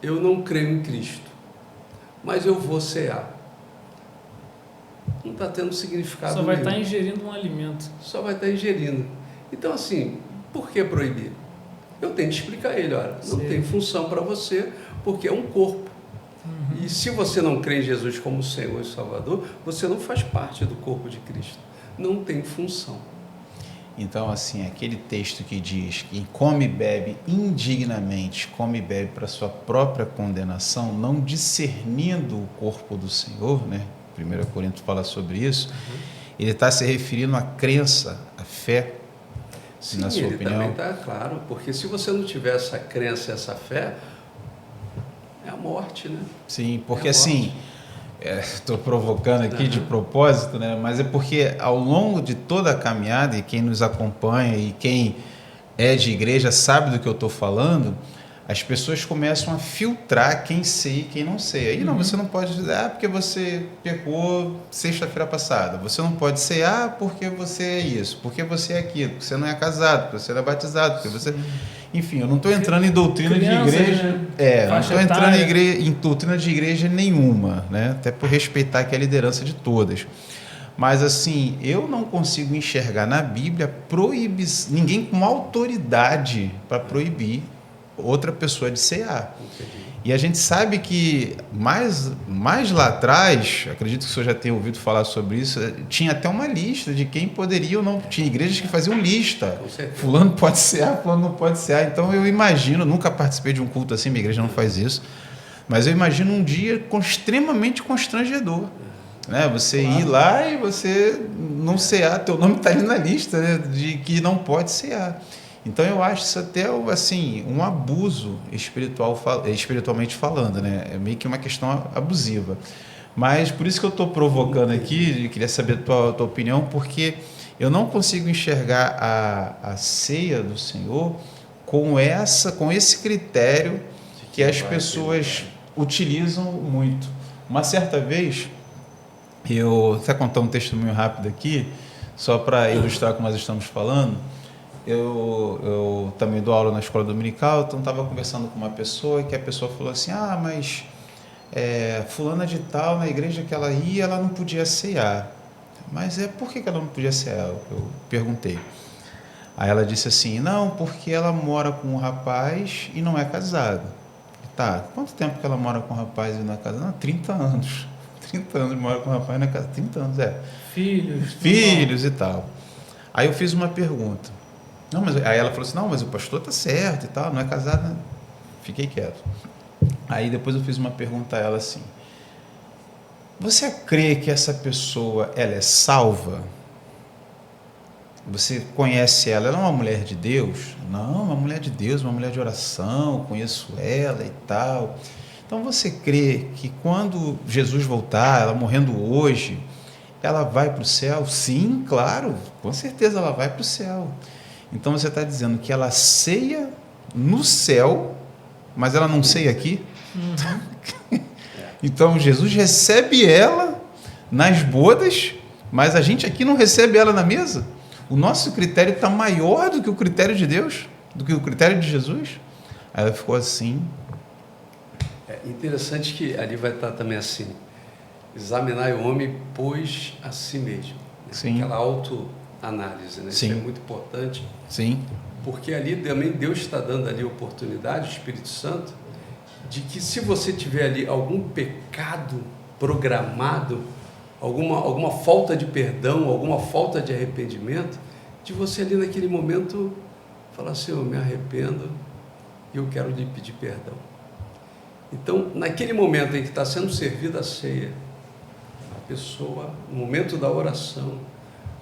eu não creio em Cristo, mas eu vou cear, não está tendo significado Só vai nenhum. estar ingerindo um alimento. Só vai estar ingerindo. Então, assim, por que proibir? Eu tenho que explicar a ele, olha, não tem função para você, porque é um corpo. E se você não crê em Jesus como Senhor e Salvador, você não faz parte do corpo de Cristo. Não tem função. Então, assim, aquele texto que diz que come e bebe indignamente, come e bebe para sua própria condenação, não discernindo o corpo do Senhor, né? 1 Coríntios fala sobre isso. Ele está se referindo à crença, à fé. Sim, na sua ele opinião? também está claro, porque se você não tiver essa crença, essa fé, é a morte, né? Sim, porque É a assim, estou provocando aqui de propósito, né? Mas é porque ao longo de toda a caminhada, e quem nos acompanha e quem é de igreja sabe do que eu estou falando, as pessoas começam a filtrar quem sei e quem não sei. Aí não, você não pode dizer, porque você pecou sexta-feira passada. Você não pode ser, porque você é isso, porque você é aquilo, porque você não é casado, porque você não é batizado, porque você... Enfim, eu não estou entrando em doutrina Crianças, de igreja. né? Não estou entrando em doutrina de igreja nenhuma, né? Até por respeitar aqui a liderança de todas. Mas assim, eu não consigo enxergar na Bíblia ninguém com autoridade para proibir outra pessoa de cear. E a gente sabe que mais lá atrás, acredito que o senhor já tenha ouvido falar sobre isso, tinha até uma lista de quem poderia ou não. Tinha igrejas que faziam lista. Fulano pode cear, fulano não pode cear. Então eu imagino, nunca participei de um culto assim, minha igreja não faz isso, mas eu imagino um dia extremamente constrangedor. Né? Você ir lá e você não cear, teu nome está ali na lista, né? De que não pode cear. Então eu acho isso até assim, um abuso espiritualmente falando, né? É meio que uma questão abusiva. Mas por isso que eu estou provocando aqui, queria saber a tua opinião, porque eu não consigo enxergar a ceia do Senhor com esse critério que as pessoas utilizam muito. Uma certa vez, eu vou até contar um testemunho rápido aqui, só para ilustrar o que nós estamos falando. Eu também dou aula na escola dominical, então estava conversando com uma pessoa e que a pessoa falou assim, mas fulana de tal, na igreja que ela ia, ela não podia cear. Mas por que ela não podia cear? Eu perguntei. Aí ela disse assim, não, porque ela mora com um rapaz e não é casado. Tá, quanto tempo que ela mora com um rapaz e não é casado? Não, 30 anos. 30 anos mora com um rapaz e não é casado. 30 anos, Filhos e tal. Aí eu fiz uma pergunta. Aí ela falou assim, não, mas o pastor está certo e tal, não é casado, né? Fiquei quieto. Aí depois eu fiz uma pergunta a ela assim, você crê que essa pessoa, ela é salva? Você conhece ela? Ela é uma mulher de Deus? Não, uma mulher de Deus, uma mulher de oração, conheço ela e tal. Então você crê que quando Jesus voltar, ela morrendo hoje, ela vai para o céu? Sim, claro, com certeza ela vai para o céu. Então você está dizendo que ela ceia no céu, mas ela não ceia aqui? Então Jesus recebe ela nas bodas, mas a gente aqui não recebe ela na mesa? O nosso critério está maior do que o critério de Deus, do que o critério de Jesus? Aí ela ficou assim. É interessante que ali vai estar também assim, examinar o homem, pois a si mesmo. Né? Sim. Aquela autoanálise, né? Sim. Isso é muito importante. Sim. Porque ali também Deus está dando ali a oportunidade, o Espírito Santo, de que se você tiver ali algum pecado programado, alguma falta de perdão, alguma falta de arrependimento, de você ali naquele momento falar assim, eu me arrependo e eu quero lhe pedir perdão. Então, naquele momento em que está sendo servida a ceia, a pessoa, no momento da oração,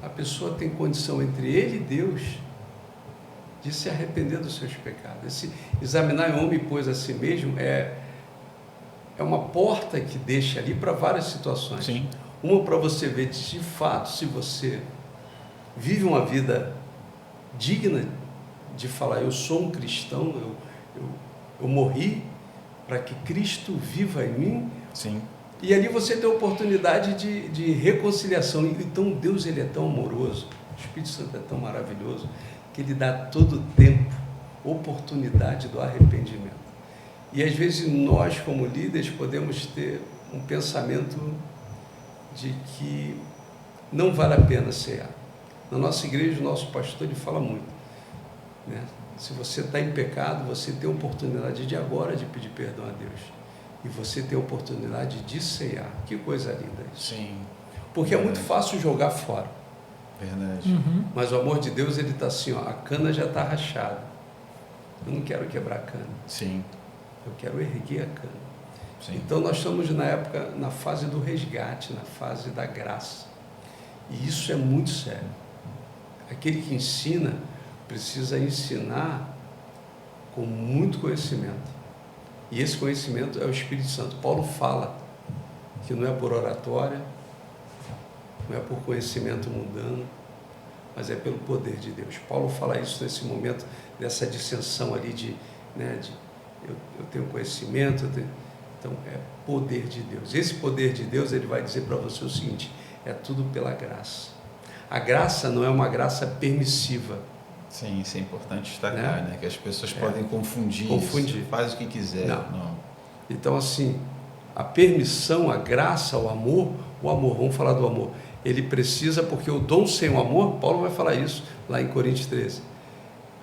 a pessoa tem condição entre ele e Deus de se arrepender dos seus pecados. Esse examinar o homem, pois a si mesmo, é uma porta que deixa ali para várias situações. Sim. Uma para você ver de fato se você vive uma vida digna de falar, eu sou um cristão, eu morri para que Cristo viva em mim. Sim. E ali você tem a oportunidade de reconciliação. Então Deus, ele é tão amoroso, O Espírito Santo é tão maravilhoso que ele dá todo o tempo, oportunidade do arrependimento. E às vezes nós, como líderes, podemos ter um pensamento de que não vale a pena cear. Na nossa igreja, o nosso pastor ele fala muito, né? Se você está em pecado, você tem a oportunidade de agora de pedir perdão a Deus. E você tem a oportunidade de cear. Que coisa linda isso. Sim. Porque é muito fácil jogar fora. Verdade. Mas o amor de Deus, ele está assim, ó, a cana já está rachada. Eu não quero quebrar a cana. Sim. Eu quero erguer a cana. Sim. Então nós estamos na época, na fase do resgate, na fase da graça. E isso é muito sério. Aquele que ensina precisa ensinar com muito conhecimento. E esse conhecimento é o Espírito Santo. Paulo fala que não é por oratória, não é por conhecimento mundano, mas é pelo poder de Deus. Paulo fala isso nesse momento, dessa dissensão ali eu tenho conhecimento, então é poder de Deus. Esse poder de Deus, ele vai dizer para você o seguinte, é tudo pela graça. A graça não é uma graça permissiva. Sim, isso é importante destacar, né? Que as pessoas podem confundir. Isso, faz o que quiser. Não. Então, assim, a permissão, a graça, o amor, vamos falar do amor, ele precisa, porque o dom sem o amor, Paulo vai falar isso lá em Coríntios 13.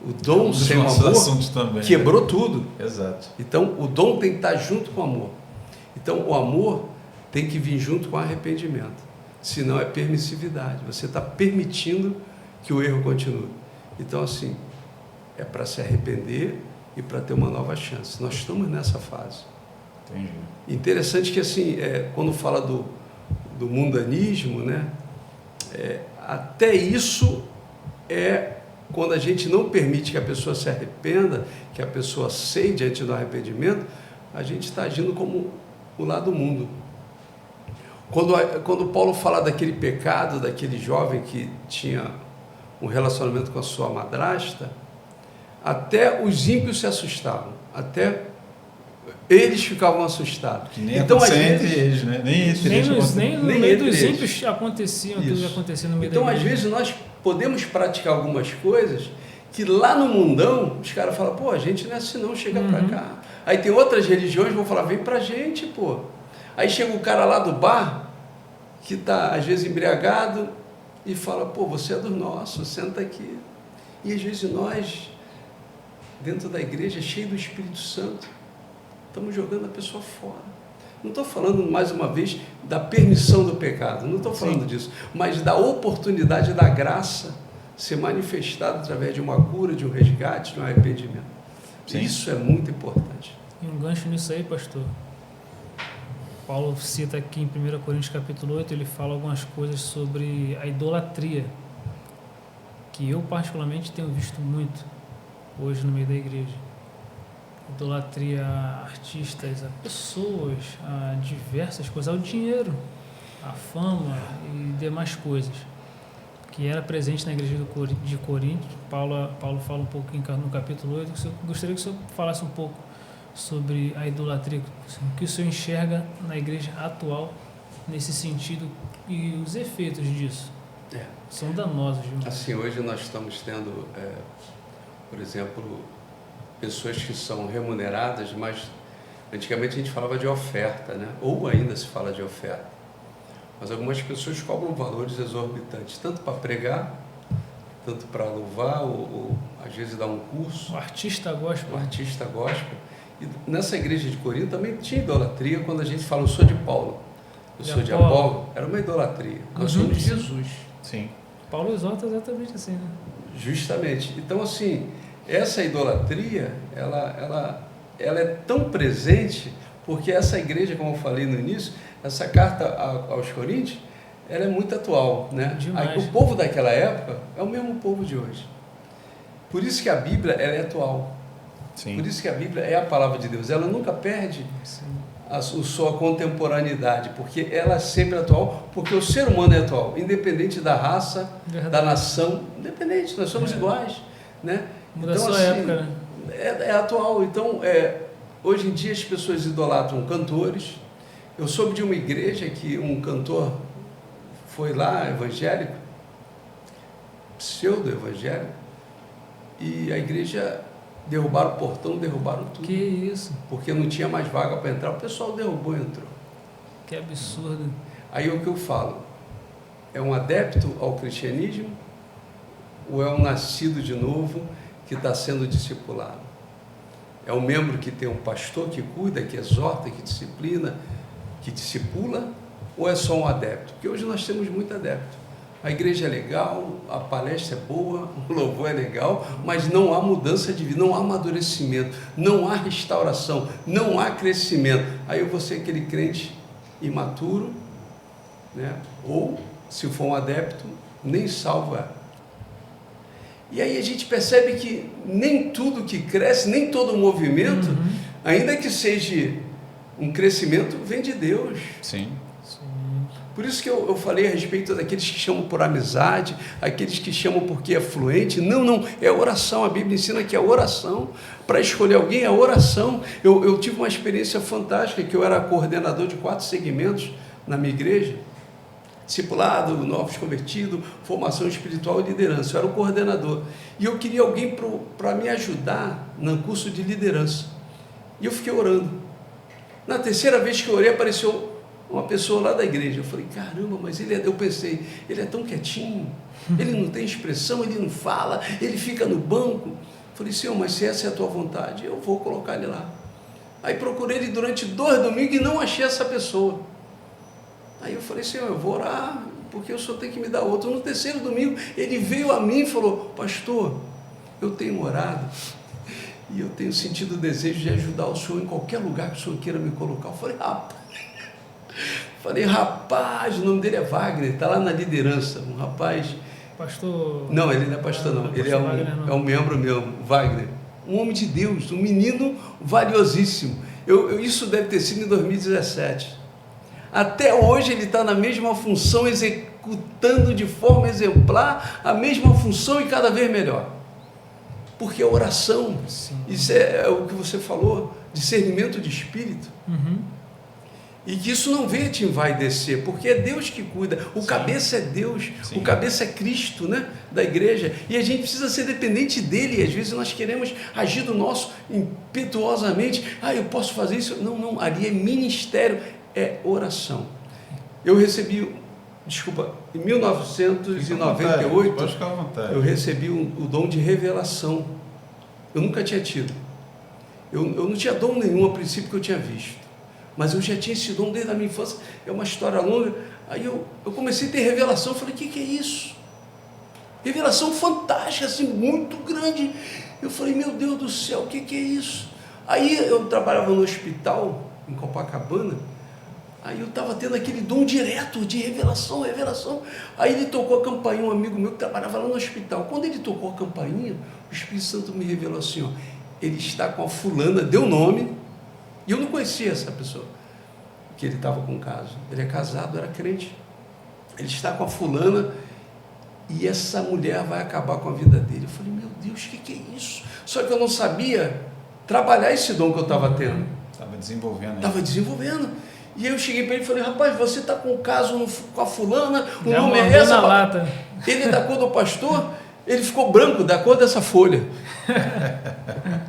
O dom sem o amor também, quebrou tudo. Exato. Então, o dom tem que estar junto com o amor. Então, o amor tem que vir junto com o arrependimento. Senão é permissividade. Você está permitindo que o erro continue. Então, assim, é para se arrepender e para ter uma nova chance. Nós estamos nessa fase. Entendi. Interessante que, assim, quando fala do mundanismo, né? Até isso quando a gente não permite que a pessoa se arrependa, que a pessoa ceie diante do arrependimento, a gente está agindo como o lado do mundo. Quando Paulo fala daquele pecado, daquele jovem que tinha um relacionamento com a sua madrasta, até os ímpios se assustavam, até eles ficavam assustados. Que nem então, às vezes, entre eles, né? Nem no meio dos ímpios acontecia tudo que acontecia no meio então, da igreja. Às vezes, nós podemos praticar algumas coisas que lá no mundão, os caras falam, pô, a gente não é assim não, chega pra cá. Aí tem outras religiões que vão falar, vem pra gente, pô. Aí chega o cara lá do bar, que está às vezes embriagado, e fala, pô, você é dos nossos, senta aqui. E às vezes nós, dentro da igreja, cheio do Espírito Santo, estamos jogando a pessoa fora. Não estou falando, mais uma vez, da permissão do pecado, não estou falando disso, mas da oportunidade da graça ser manifestada através de uma cura, de um resgate, de um arrependimento. Sim. Isso é muito importante. E um gancho nisso aí, pastor. Paulo cita aqui em 1 Coríntios capítulo 8, ele fala algumas coisas sobre a idolatria, que eu particularmente tenho visto muito hoje no meio da igreja. Idolatria a artistas, a pessoas, a diversas coisas, ao dinheiro, a fama e demais coisas, que era presente na igreja de Corinto. Paulo fala um pouquinho no capítulo 8, eu gostaria que o senhor falasse um pouco sobre a idolatria, o que o senhor enxerga na igreja atual nesse sentido e os efeitos disso. São danosos. Assim, hoje nós estamos tendo, por exemplo, pessoas que são remuneradas, mas antigamente a gente falava de oferta, né? Ou ainda se fala de oferta. Mas algumas pessoas cobram valores exorbitantes, tanto para pregar, tanto para louvar, ou às vezes dar um curso. O artista gospel. E nessa igreja de Corinto também tinha idolatria. Quando a gente fala, eu sou de Paulo, eu sou de Apolo, era uma idolatria. Nós somos de Jesus. Sim. Paulo exalta exatamente assim, né? Justamente. Então, assim, essa idolatria, ela é tão presente, porque essa igreja, como eu falei no início, essa carta aos Coríntios, ela é muito atual, né? Aí, o povo daquela época é o mesmo povo de hoje. Por isso que a Bíblia ela é atual. Sim. Por isso que a Bíblia é a palavra de Deus. Ela nunca perde a sua contemporaneidade, porque ela é sempre atual, porque o ser humano é atual, independente da raça, da nação, independente, nós somos iguais, né? Muda então, a sua época, né? É atual. Então, hoje em dia as pessoas idolatram cantores. Eu soube de uma igreja que um cantor foi lá, evangélico, pseudo-evangelho, e a igreja derrubaram o portão, derrubaram tudo. Que isso? Porque não tinha mais vaga para entrar, o pessoal derrubou e entrou. Que absurdo. Aí o que eu falo? É um adepto ao cristianismo ou é um nascido de novo que está sendo discipulado? É um membro que tem um pastor que cuida, que exorta, que disciplina, que discipula, ou é só um adepto? Porque hoje nós temos muito adepto. A igreja é legal, a palestra é boa, o louvor é legal, mas não há mudança de vida, não há amadurecimento, não há restauração, não há crescimento. Aí eu vou ser aquele crente imaturo, né? Ou, se for um adepto, nem salvo é. E aí a gente percebe que nem tudo que cresce, nem todo movimento, ainda que seja um crescimento, vem de Deus. Sim. Por isso que eu falei a respeito daqueles que chamam por amizade, aqueles que chamam porque é fluente. Não, é oração. A Bíblia ensina que é oração. Para escolher alguém é oração. Eu tive uma experiência fantástica, que eu era coordenador de 4 segmentos na minha igreja. Discipulado, novos convertidos, formação espiritual e liderança. Eu era o coordenador. E eu queria alguém para me ajudar no curso de liderança. E eu fiquei orando. Na terceira vez que eu orei, apareceu uma pessoa lá da igreja. Eu falei, caramba, mas eu pensei, ele é tão quietinho, ele não tem expressão, ele não fala, ele fica no banco. Eu falei, Senhor, mas se essa é a tua vontade, eu vou colocar ele lá. Aí procurei ele durante 2 domingos e não achei essa pessoa. Aí eu falei, Senhor, eu vou orar, porque o Senhor tem que me dar outro. No 3º domingo, ele veio a mim e falou, pastor, eu tenho orado e eu tenho sentido o desejo de ajudar o Senhor em qualquer lugar que o Senhor queira me colocar. Eu falei, rapaz, o nome dele é Wagner, está lá na liderança, um rapaz... Pastor... Não, ele não é pastor não, ele é um membro meu, Wagner, um homem de Deus, um menino valiosíssimo. Isso deve ter sido em 2017. Até hoje ele está na mesma função, executando de forma exemplar a mesma função e cada vez melhor. Porque a oração, isso é o que você falou, discernimento de espírito. E que isso não vem te vai descer, porque é Deus que cuida. O cabeça é Deus, o cabeça é Cristo, né, da igreja. E a gente precisa ser dependente dele. E às vezes nós queremos agir do nosso impetuosamente. Eu posso fazer isso? Não, ali é ministério, é oração. Eu recebi, em 1998, pode ficar à vontade. Eu recebi o dom de revelação. Eu nunca tinha tido. Eu não tinha dom nenhum a princípio que eu tinha visto. Mas eu já tinha esse dom desde a minha infância, é uma história longa. Aí eu comecei a ter revelação, eu falei, o que é isso? Revelação fantástica, assim, muito grande. Eu falei, meu Deus do céu, o que é isso? Aí eu trabalhava no hospital, em Copacabana, aí eu estava tendo aquele dom direto de revelação. Aí ele tocou a campainha, um amigo meu que trabalhava lá no hospital. Quando ele tocou a campainha, o Espírito Santo me revelou assim, ó, ele está com a fulana, deu nome. E eu não conhecia essa pessoa, que ele estava com caso. Ele é casado, era crente. Ele está com a fulana e essa mulher vai acabar com a vida dele. Eu falei, meu Deus, o que é isso? Só que eu não sabia trabalhar esse dom que eu estava tendo. Estava desenvolvendo. Estava desenvolvendo. E aí eu cheguei para ele e falei, rapaz, você está com um caso com a fulana, o já nome é essa. Na lata. Ele é da cor do pastor, ele ficou branco, da cor dessa folha.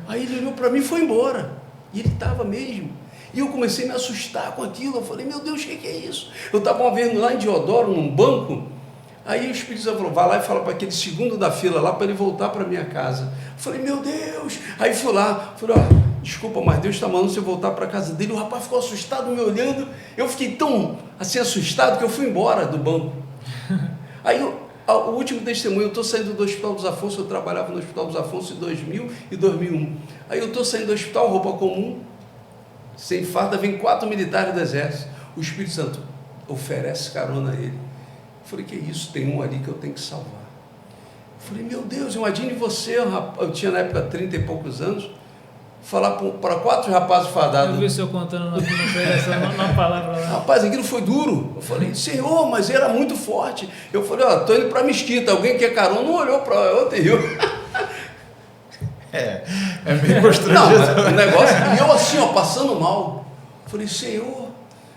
Aí ele olhou para mim e foi embora. E ele estava mesmo. E eu comecei a me assustar com aquilo. Eu falei, meu Deus, o que é isso? Eu estava uma vez lá em Deodoro, num banco. Aí o Espírito Santo falou, vai lá e fala para aquele segundo da fila lá, para ele voltar para minha casa. Eu falei, meu Deus. Aí fui lá, falei, desculpa, mas Deus está mandando você voltar para a casa dele. O rapaz ficou assustado, me olhando. Eu fiquei tão assim assustado que eu fui embora do banco. Aí o último testemunho, eu estou saindo do Hospital dos Afonso, eu trabalhava no Hospital dos Afonso em 2000 e 2001. Aí eu estou saindo do hospital, roupa comum, sem farda, vem 4 militares do Exército. O Espírito Santo oferece carona a ele. Eu falei, que isso? Tem um ali que eu tenho que salvar. Eu falei, meu Deus, imagine você, eu tinha na época 30 e poucos anos, falar para 4 rapazes fadados. Eu vi o senhor contando na palavra lá. Rapaz, aquilo foi duro. Eu falei, Senhor, mas era muito forte. Eu falei, estou indo para a mesquita, alguém quer carona? Não olhou para outro e eu. É meio constrangedor. Não, o negócio, e eu assim, passando mal. Eu falei, Senhor.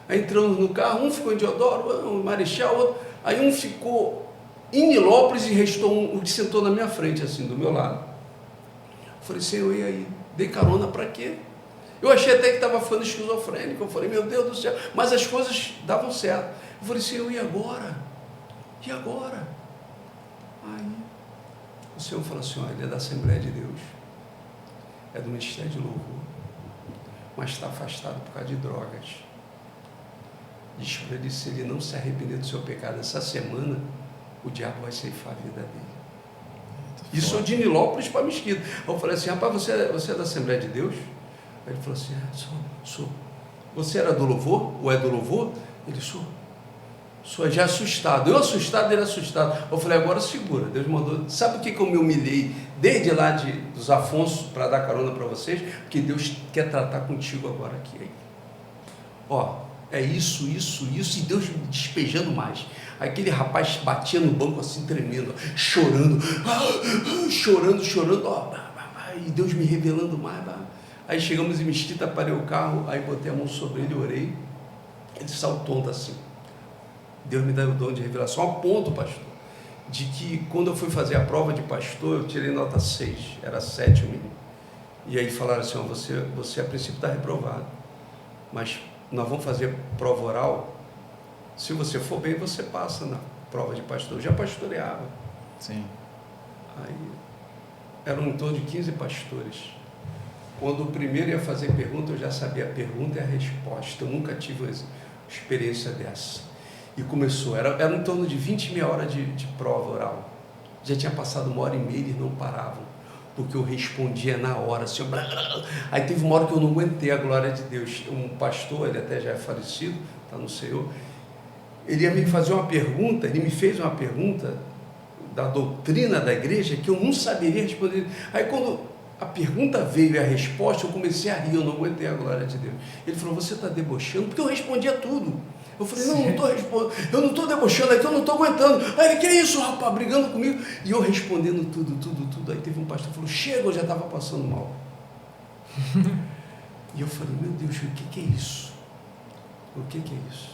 Aí entramos no carro, um ficou em Deodoro, um Marechal, outro. Aí um ficou em Nilópolis e restou um que sentou na minha frente, assim, do meu lado. Eu falei, Senhor, e aí? Dei carona para quê? Eu achei até que estava ficando esquizofrênico. Eu falei, meu Deus do céu. Mas as coisas davam certo. Eu falei, Senhor, e agora? E agora? Aí o Senhor falou assim, olha, ele é da Assembleia de Deus. É do Ministério de Louvor. Mas está afastado por causa de drogas. Diz para ele, se ele não se arrepender do seu pecado essa semana, o diabo vai ceifar a vida dele. Isso é de Nilópolis para Mesquita. Eu falei assim, rapaz, você é da Assembleia de Deus? Aí ele falou assim, sou. Você era do louvor? Ou é do louvor? Ele, sou já assustado. Eu assustado, ele assustado. Eu falei, agora segura. Deus mandou. Sabe o que eu me humilhei desde lá dos Afonso para dar carona para vocês? Porque Deus quer tratar contigo agora aqui. Ó, é isso, e Deus me despejando mais. Aquele rapaz batia no banco assim, tremendo, chorando, ó, e Deus me revelando mais. Aí chegamos em Mesquita, parei o carro, aí botei a mão sobre ele, orei, ele saiu tonto assim. Deus me deu o dom de revelação, a ponto, pastor, de que quando eu fui fazer a prova de pastor, eu tirei nota 6, era 7 o mínimo. E aí falaram assim, ó, você a princípio está reprovado, mas nós vamos fazer prova oral, se você for bem, você passa na prova de pastor. Eu já pastoreava. Sim. Aí eram em torno de 15 pastores. Quando o primeiro ia fazer pergunta, eu já sabia a pergunta e a resposta. Eu nunca tive uma experiência dessa. E começou, era em torno de 20 meia hora de prova oral. Já tinha passado 1h30 e eles não paravam, porque eu respondia na hora, assim, aí teve uma hora que eu não aguentei a glória de Deus. Um pastor, ele até já é falecido, está no Senhor, ele ia me fazer uma pergunta, ele me fez uma pergunta da doutrina da igreja que eu não saberia responder. Aí quando a pergunta veio e a resposta, eu comecei a rir, eu não aguentei a glória de Deus. Ele falou, você está debochando? Porque eu respondia tudo. Eu falei, não estou respondendo, eu não estou debochando aqui, eu não estou aguentando. Aí ele, que é isso, rapaz, brigando comigo? E eu respondendo tudo. Aí teve um pastor que falou, chega, eu já estava passando mal. E eu falei, meu Deus, o que é isso? O que é isso?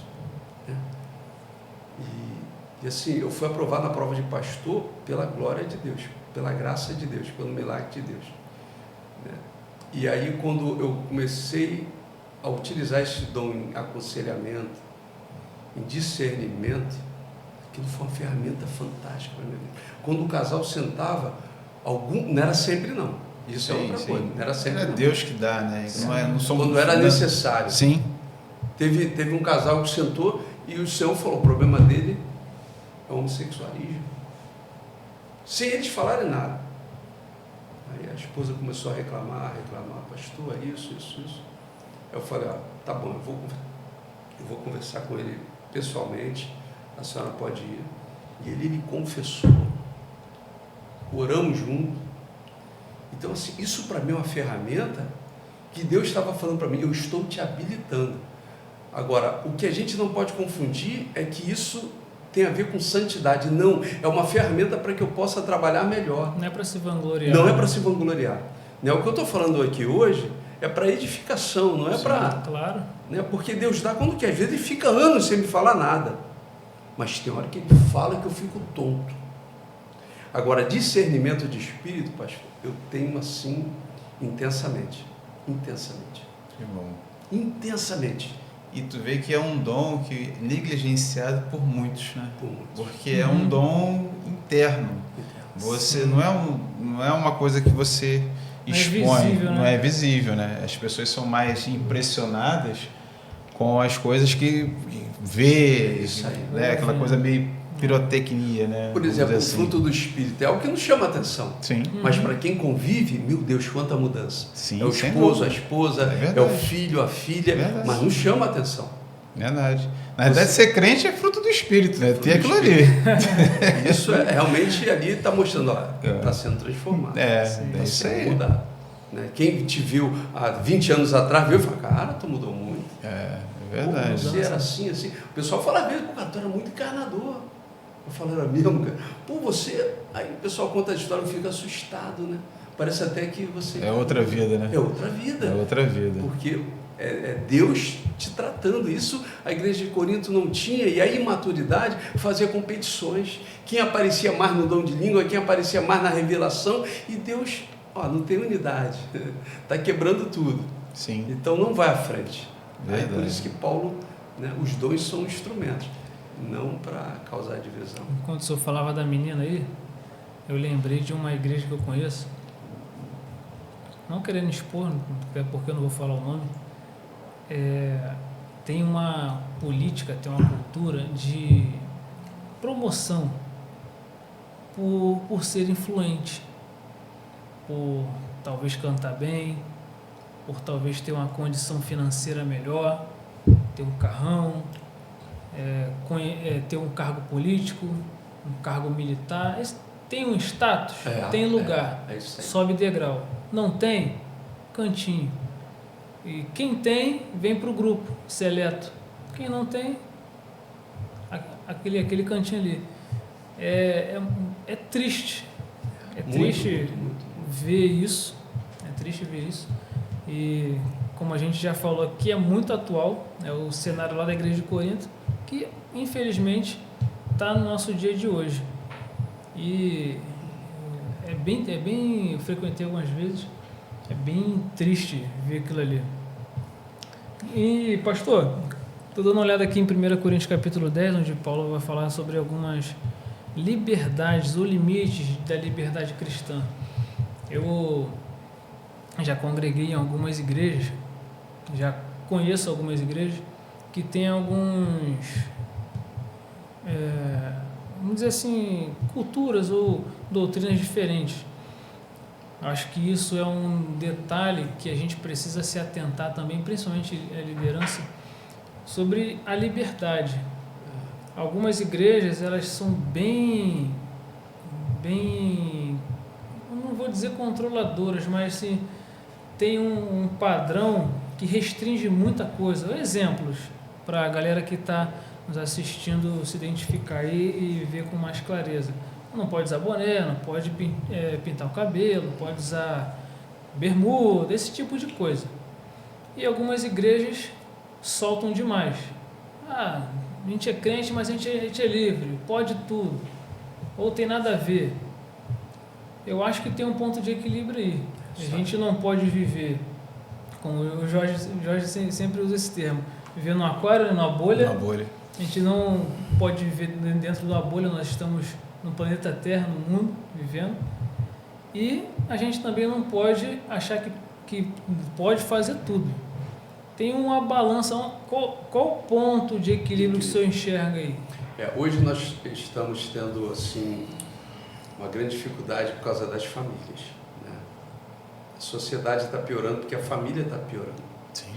E assim, eu fui aprovado na prova de pastor pela glória de Deus, pela graça de Deus, pelo milagre de Deus. E aí, quando eu comecei a utilizar esse dom em aconselhamento, em discernimento, aquilo foi uma ferramenta fantástica para mim. Quando o casal sentava, não era sempre não. Isso é outra coisa, não era sempre não. Deus que dá, né? Não somos, quando era necessário. Sim. Teve um casal que sentou e o Senhor falou, o problema dele é o homossexualismo. Sem eles falarem nada. Aí a esposa começou a reclamar, pastor, é isso. Eu falei, tá bom, eu vou conversar com ele pessoalmente, a senhora pode ir. E ele me confessou. Oramos juntos. Então, assim, isso para mim é uma ferramenta que Deus estava falando para mim, eu estou te habilitando. Agora, o que a gente não pode confundir é que isso tem a ver com santidade. Não, é uma ferramenta para que eu possa trabalhar melhor. Não é para se vangloriar. Não é para se vangloriar. Né? O que eu estou falando aqui hoje é para edificação, não é para... Claro. Né? Porque Deus dá quando quer. Às vezes ele fica anos sem me falar nada. Mas tem hora que ele fala que eu fico tonto. Agora, discernimento de espírito, pastor, eu tenho assim intensamente. Que bom. Intensamente. E tu vê que é um dom que negligenciado por muitos, né? Por muitos. Porque é um dom interno. Você não é uma coisa que você expõe, não é visível, né? As pessoas são mais impressionadas com as coisas que vê, né? Aquela coisa meio pirotecnia, né? Por exemplo, o fruto do Espírito é algo que nos chama a atenção. Sim. Mas para quem convive, meu Deus, quanta mudança. Sim, é o esposo, a esposa, é o filho, a filha, mas nos chama a atenção. Verdade. Na verdade, ser crente é fruto do Espírito, né? Tem aquilo ali. Isso é realmente ali está mostrando, está sendo transformado. É isso aí. Mudado. Né? Quem te viu há 20 anos atrás, viu e fala, cara, tu mudou muito. É verdade. Pô, você era assim. O pessoal fala mesmo, cara, tu era muito encarnador. Eu falo, era mesmo, cara. Pô, você... Aí o pessoal conta a história e fica assustado, né? Parece até que você... É outra vida, né? É outra vida. É outra vida. Porque é Deus te tratando. Isso a igreja de Corinto não tinha, e a imaturidade fazia competições. Quem aparecia mais no dom de língua, quem aparecia mais na revelação, e Deus, não tem unidade, está quebrando tudo. Sim. Então não vai à frente. Verdade. Por isso que Paulo, né, os dons são instrumentos, não para causar divisão. Enquanto o senhor falava da menina aí, eu lembrei de uma igreja que eu conheço, não querendo expor, porque eu não vou falar o nome, tem uma política, tem uma cultura de promoção por ser influente, por talvez cantar bem, por talvez ter uma condição financeira melhor, ter um carrão, ter um cargo político, um cargo militar. Tem um status, tem lugar, sobe degrau. Não tem, cantinho. E quem tem, vem para o grupo seleto. Quem não tem, aquele cantinho ali. É triste. É triste ver isso. É triste ver isso. E como a gente já falou aqui, é muito atual. É o cenário lá da igreja de Corinto, que infelizmente está no nosso dia de hoje. E eu frequentei algumas vezes, é bem triste ver aquilo ali. E, pastor, estou dando uma olhada aqui em 1 Coríntios capítulo 10, onde Paulo vai falar sobre algumas liberdades ou limites da liberdade cristã. Eu já congreguei em algumas igrejas, já conheço algumas igrejas que têm alguns, vamos dizer assim, culturas ou doutrinas diferentes. Acho que isso é um detalhe que a gente precisa se atentar também, principalmente a liderança, sobre a liberdade. Algumas igrejas, elas são bem, eu não vou dizer controladoras, mas assim, tem um padrão que restringe muita coisa. Exemplos para a galera que está nos assistindo se identificar e ver com mais clareza. Não pode usar boné, não pode pintar o cabelo, pode usar bermuda, esse tipo de coisa. E algumas igrejas soltam demais. A gente é crente, mas a gente é livre, pode tudo. Ou tem nada a ver. Eu acho que tem um ponto de equilíbrio aí. A gente não pode viver, como o Jorge sempre usa esse termo, viver num aquário, numa bolha. A gente não pode viver dentro de uma bolha, nós estamos no planeta Terra, no mundo, vivendo. E a gente também não pode achar que pode fazer tudo. Tem uma balança. Qual o ponto de equilíbrio que o senhor enxerga aí? Hoje nós estamos tendo assim, uma grande dificuldade por causa das famílias. Né? A sociedade está piorando porque a família está piorando. Sim.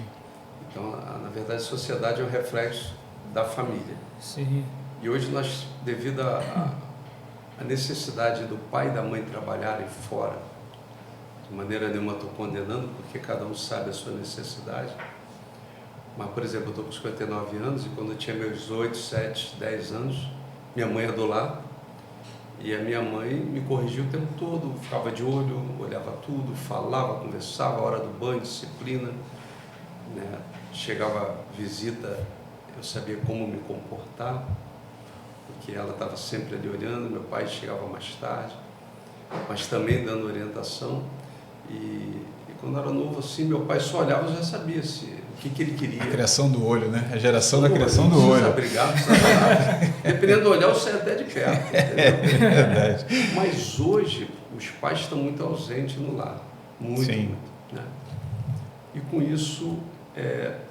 Então, na verdade, a sociedade é um reflexo da família. Sim. E hoje nós, devido à necessidade do pai e da mãe trabalharem fora, de maneira nenhuma estou condenando, porque cada um sabe a sua necessidade. Mas, por exemplo, eu estou com 59 anos e quando eu tinha meus 8, 7, 10 anos, minha mãe é do lar e a minha mãe me corrigia o tempo todo, ficava de olho, olhava tudo, falava, conversava, hora do banho, disciplina, né? Chegava visita, eu sabia como me comportar, porque ela estava sempre ali olhando. Meu pai chegava mais tarde, mas também dando orientação. E quando eu era novo assim, meu pai só olhava e já sabia o que ele queria. A criação do olho, né? A geração da criação do olho. Não precisa brigar, não precisa falar. Dependendo do olhar, eu saio até de perto. É verdade. Mas hoje, os pais estão muito ausentes no lar. Muito, Sim. muito. Né? E com isso,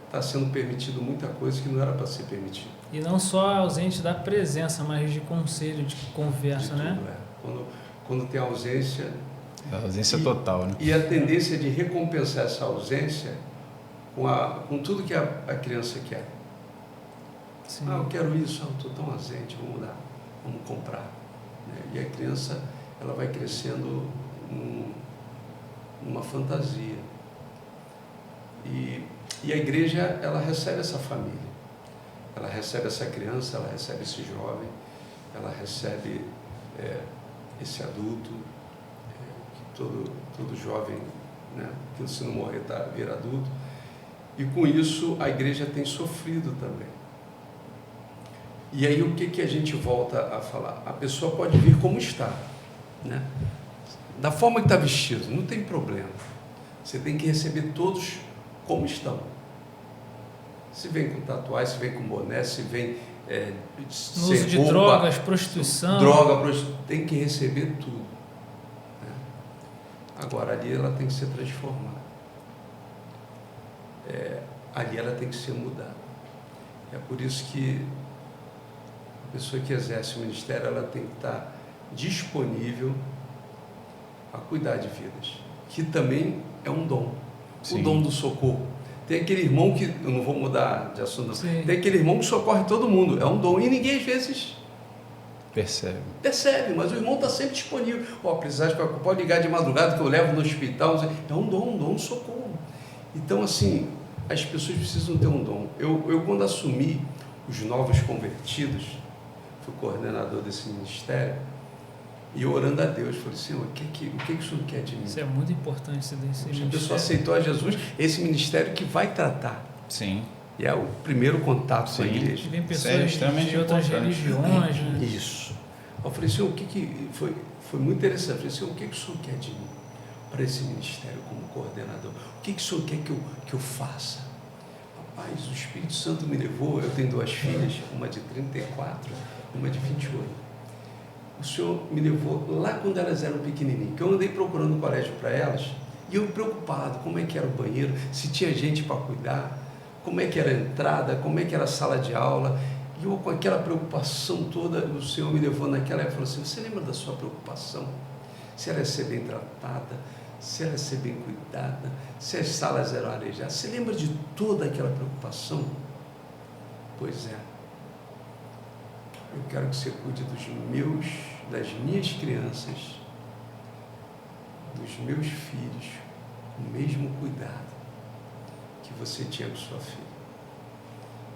está sendo permitido muita coisa que não era para ser permitido. E não só ausente da presença, mas de conselho, de conversa, De né? tudo, Quando tem ausência... A ausência total, né? E a tendência de recompensar essa ausência com tudo que a criança quer. Sim. Eu quero isso, eu estou tão ausente, vamos mudar, vamos comprar. Né? E a criança, ela vai crescendo numa fantasia. E a igreja, ela recebe essa família. Ela recebe essa criança, ela recebe esse jovem, ela recebe esse adulto, que todo jovem, né, que se não morrer vira adulto. E com isso a igreja tem sofrido também. E aí o que a gente volta a falar? A pessoa pode vir como está, né? Da forma que está vestido, não tem problema. Você tem que receber todos como estão. Se vem com tatuagem, se vem com boné, se vem no uso de drogas, prostituição. Tem que receber tudo, né? Agora, ali ela tem que ser transformada. Ali ela tem que ser mudada. É por isso que a pessoa que exerce o ministério, ela tem que estar disponível a cuidar de vidas, que também é um dom. Sim. O dom do socorro. Tem aquele irmão que, eu não vou mudar de assunto, Sim. tem aquele irmão que socorre todo mundo, é um dom, e ninguém às vezes Percebe. mas o irmão está sempre disponível. Precisar, pode ligar de madrugada que eu levo no hospital. É um dom de socorro. Então, assim, as pessoas precisam ter um dom. Eu quando assumi os novos convertidos, fui coordenador desse ministério, e eu orando a Deus, falei, Senhor, o que o Senhor quer de mim? Isso é muito importante, esse A pessoa aceitou a Jesus, esse ministério que vai tratar. Sim. E é o primeiro contato com a igreja. E vem Isso é pessoas extremamente de outras importante. religiões, né? Isso. Eu falei, Senhor, foi muito interessante. Eu falei, Senhor, o que o Senhor quer de mim para esse ministério como coordenador? O que o Senhor quer que eu faça? Rapaz, o Espírito Santo me levou, eu tenho 2 filhas, uma de 34, uma de 28. O Senhor me levou lá quando elas eram pequenininhas, que eu andei procurando um colégio para elas, e eu preocupado, como é que era o banheiro, se tinha gente para cuidar, como é que era a entrada, como é que era a sala de aula, e eu com aquela preocupação toda, o Senhor me levou naquela época e falou assim, você lembra da sua preocupação? Se ela ia ser bem tratada, se ela ia ser bem cuidada, se as salas eram arejadas, você lembra de toda aquela preocupação? Pois é. Eu quero que você cuide das minhas crianças, dos meus filhos, com o mesmo cuidado que você tinha com sua filha.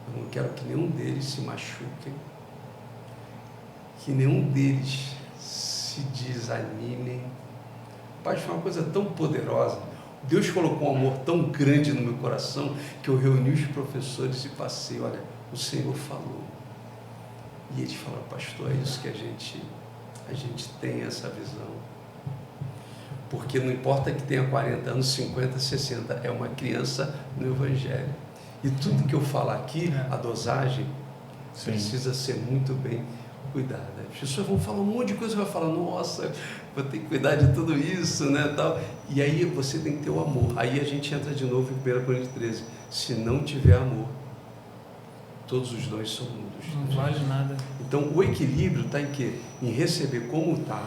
Eu não quero que nenhum deles se machuque, que nenhum deles se desanimem. Pai, foi uma coisa tão poderosa. Deus colocou um amor tão grande no meu coração que eu reuni os professores e passei, olha, o Senhor falou. E eles falaram, pastor, é isso que a gente tem essa visão. Porque não importa que tenha 40 anos, 50, 60, é uma criança no Evangelho. E tudo que eu falar aqui, a dosagem, precisa ser muito bem cuidada. As pessoas vão falar um monte de coisa, vai falar, nossa, vou ter que cuidar de tudo isso, né, tal. E aí você tem que ter o amor. Aí a gente entra de novo em 1 Coríntios 13. Se não tiver amor, todos os dons são nulos. Não vale nada. Então o equilíbrio está em quê? Em receber como está,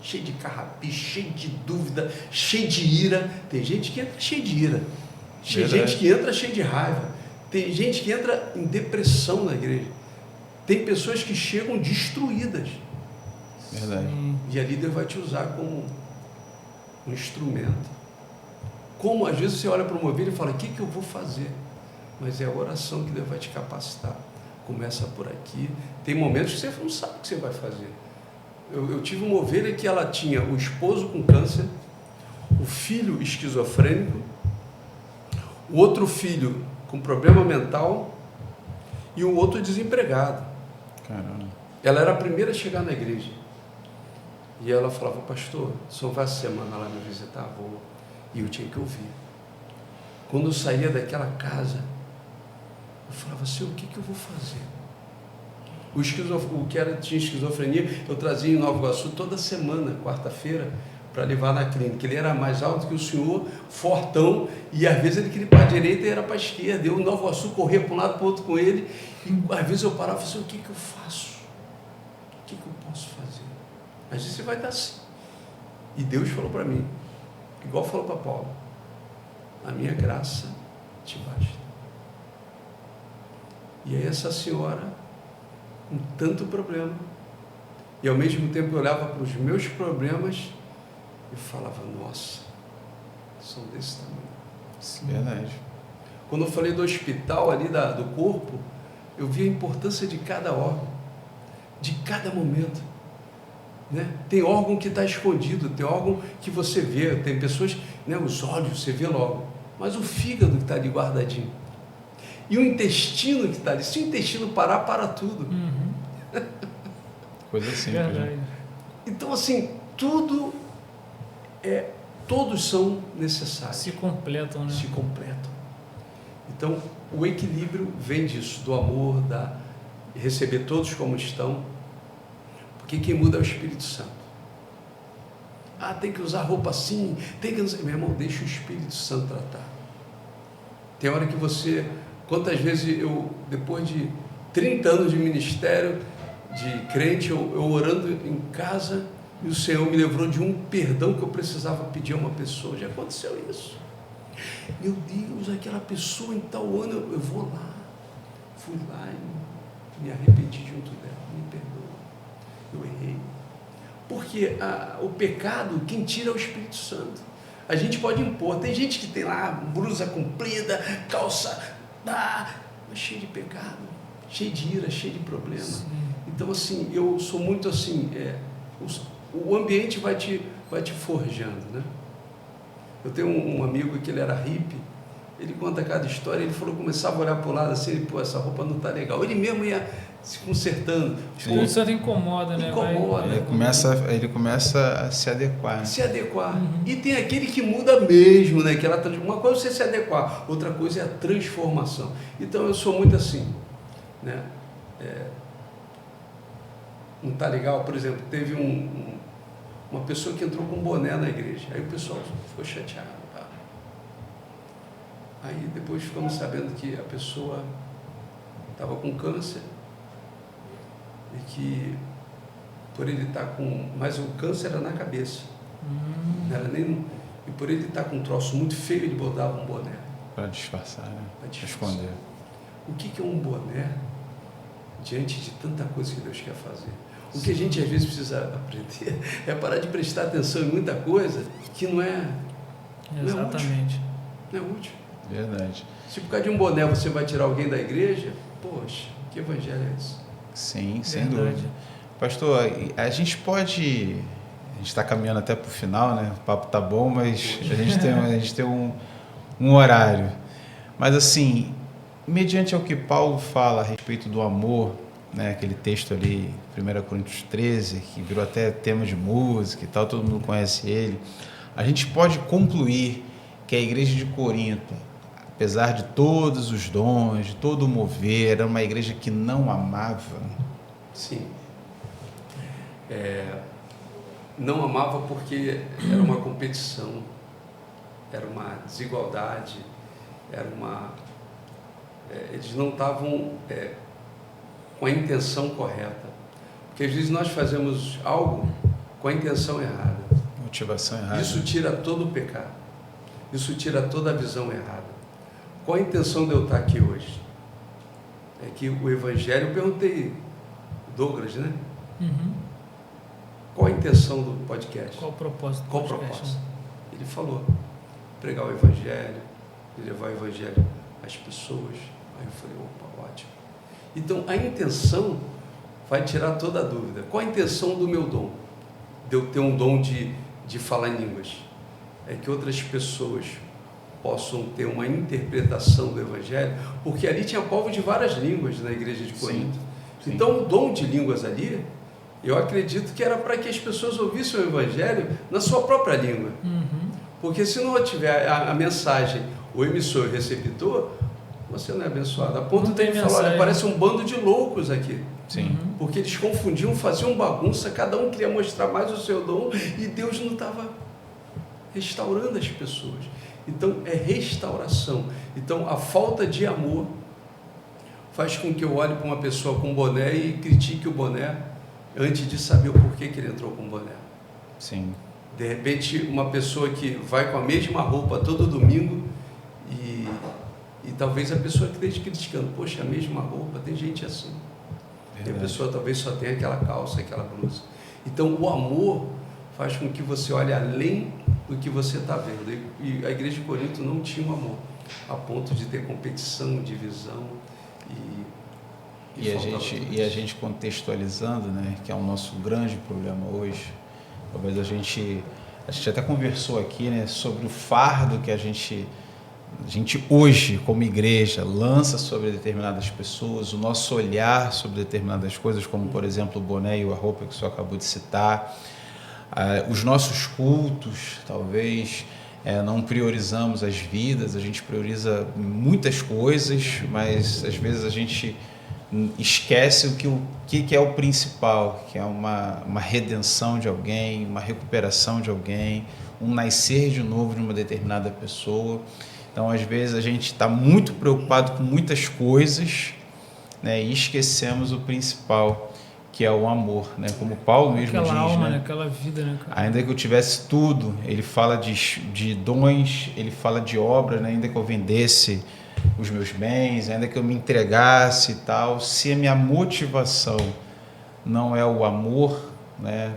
cheio de carrapicho, cheio de dúvida, cheio de ira. Tem gente que entra cheio de ira, tem gente que entra cheio de raiva, tem gente que entra em depressão na igreja, tem pessoas que chegam destruídas. Verdade. E ali Deus vai te usar como um instrumento. Como às vezes você olha para uma ovelha e fala, o que eu vou fazer? Mas é a oração que Deus vai te capacitar. Começa por aqui. Tem momentos que você não sabe o que você vai fazer. Eu tive uma ovelha que ela tinha o esposo com câncer, o filho esquizofrênico, o outro filho com problema mental e o outro desempregado. Caramba. Ela era a primeira a chegar na igreja. E ela falava, pastor, só vai essa semana lá me visitar, vou. E eu tinha que ouvir. Quando eu saía daquela casa, eu falava, Senhor, o que eu vou fazer? O que tinha esquizofrenia, eu trazia em Nova Iguaçu toda semana, quarta-feira, para levar na clínica. Ele era mais alto que o senhor, fortão, e às vezes ele queria ir para a direita e era para a esquerda. Eu, em Nova Iguaçu, corria para um lado para o outro com ele, e às vezes eu parava e falava, o que eu faço? O que eu posso fazer? Às vezes você vai estar assim. E Deus falou para mim, igual falou para Paulo, a minha graça te basta. E aí essa senhora, com tanto problema, e ao mesmo tempo eu olhava para os meus problemas e falava, nossa, são desse tamanho. Sim. Verdade. Quando eu falei do hospital ali do corpo, eu vi a importância de cada órgão, de cada momento. Né? Tem órgão que está escondido, tem órgão que você vê, tem pessoas, né, os olhos, você vê logo. mas o fígado que está ali guardadinho. E o intestino que está ali. Se o intestino parar, para tudo. Coisa simples. Verdade. Né? Então, assim, todos são necessários. Se completam, né? Se completam. Então, o equilíbrio vem disso, do amor, receber todos como estão, porque quem muda é o Espírito Santo. Tem que usar roupa assim, tem que usar... Meu irmão, deixa o Espírito Santo tratar. Tem hora que você... Quantas vezes eu, depois de 30 anos de ministério, de crente, eu orando em casa, e o Senhor me livrou de um perdão que eu precisava pedir a uma pessoa. Já aconteceu isso. Meu Deus, aquela pessoa em tal ano, eu vou lá. Fui lá e me arrependi junto dela. Me perdoa. Eu errei. Porque o pecado, quem tira é o Espírito Santo. A gente pode impor. Tem gente que tem lá blusa comprida, calça, mas cheio de pecado, cheio de ira, cheio de problema. Sim. Então, assim, eu sou muito assim, o ambiente vai te forjando, né? Eu tenho um amigo que ele era hippie, ele conta cada história, ele falou, começava a olhar para o lado assim, ele, essa roupa não está legal. Ele mesmo ia se consertando. O Espírito Santo incomoda, né? Incomoda. Ele começa a se adequar. Né? Se adequar. E tem aquele que muda mesmo, né? Que uma coisa é você se adequar, outra coisa é a transformação. Então eu sou muito assim, né? Não está legal? Por exemplo, teve uma pessoa que entrou com um boné na igreja, aí o pessoal ficou chateado. Aí depois ficamos sabendo que a pessoa estava com câncer e que por ele estar mas o câncer era na cabeça, não era nem, e por ele estar com um troço muito feio, ele botava um boné. Para disfarçar, né? Para esconder. O que é um boné diante de tanta coisa que Deus quer fazer? O que a gente às vezes precisa aprender é parar de prestar atenção em muita coisa que não é Exatamente. Não é útil. Verdade. Se por causa de um boné você vai tirar alguém da igreja, poxa, que evangelho é esse? Sim, sem dúvida. Pastor, a gente está caminhando até para o final, né? O papo tá bom, mas a gente tem um horário. Mas assim, mediante ao que Paulo fala a respeito do amor, né? Aquele texto ali, 1 Coríntios 13, que virou até tema de música e tal, todo mundo conhece ele. A gente pode concluir que a igreja de Corinto, apesar de todos os dons, de todo o mover, era uma igreja que não amava. Sim. Não amava porque era uma competição, era uma desigualdade, eles não estavam com a intenção correta. Porque às vezes nós fazemos algo com a intenção errada. Motivação errada. Isso tira todo o pecado. Isso tira toda a visão errada. Qual a intenção de eu estar aqui hoje? É que o Evangelho, eu perguntei, Douglas, né? Qual a intenção do podcast? Qual o propósito do podcast? Qual o propósito? Ele falou, pregar o Evangelho, levar o Evangelho às pessoas. Aí eu falei, opa, ótimo. Então, a intenção vai tirar toda a dúvida. Qual a intenção do meu dom? De eu ter um dom de falar em línguas? É que outras pessoas possam ter uma interpretação do Evangelho, porque ali tinha povo de várias línguas na igreja de Corinto. Sim. Então, o dom de línguas ali, eu acredito que era para que as pessoas ouvissem o Evangelho na sua própria língua. Porque se não tiver a mensagem, o emissor e o receptor, você não é abençoado. A ponto de ele falar, olha, parece um bando de loucos aqui. Sim. Porque eles confundiam, faziam bagunça, cada um queria mostrar mais o seu dom e Deus não estava restaurando as pessoas. Então, é restauração. Então, a falta de amor faz com que eu olhe para uma pessoa com boné e critique o boné antes de saber o porquê que ele entrou com boné. Sim. De repente, uma pessoa que vai com a mesma roupa todo domingo e talvez a pessoa que esteja criticando, poxa, a mesma roupa, tem gente assim. E a pessoa talvez só tenha aquela calça, aquela blusa. Então, o amor faz com que você olhe além do que você está vendo. E a igreja de Corinto não tinha um amor, a ponto de ter competição, divisão e a gente contextualizando, né, que é o nosso grande problema hoje. Talvez a gente até conversou aqui, né, sobre o fardo que a gente A gente hoje, como igreja, lança sobre determinadas pessoas, o nosso olhar sobre determinadas coisas, como, por exemplo, o boné e a roupa que o senhor acabou de citar. Os nossos cultos, talvez, não priorizamos as vidas, a gente prioriza muitas coisas, mas às vezes a gente esquece o que é o principal, que é uma redenção de alguém, uma recuperação de alguém, um nascer de novo de uma determinada pessoa. Então, às vezes, a gente está muito preocupado com muitas coisas, né, e esquecemos o principal, que é o amor, né? Como Paulo mesmo diz, aquela alma, né? aquela vida, né, cara? Ainda que eu tivesse tudo, ele fala de dons, ele fala de obra, né? Ainda que eu vendesse os meus bens, ainda que eu me entregasse e tal, se a minha motivação não é o amor, né,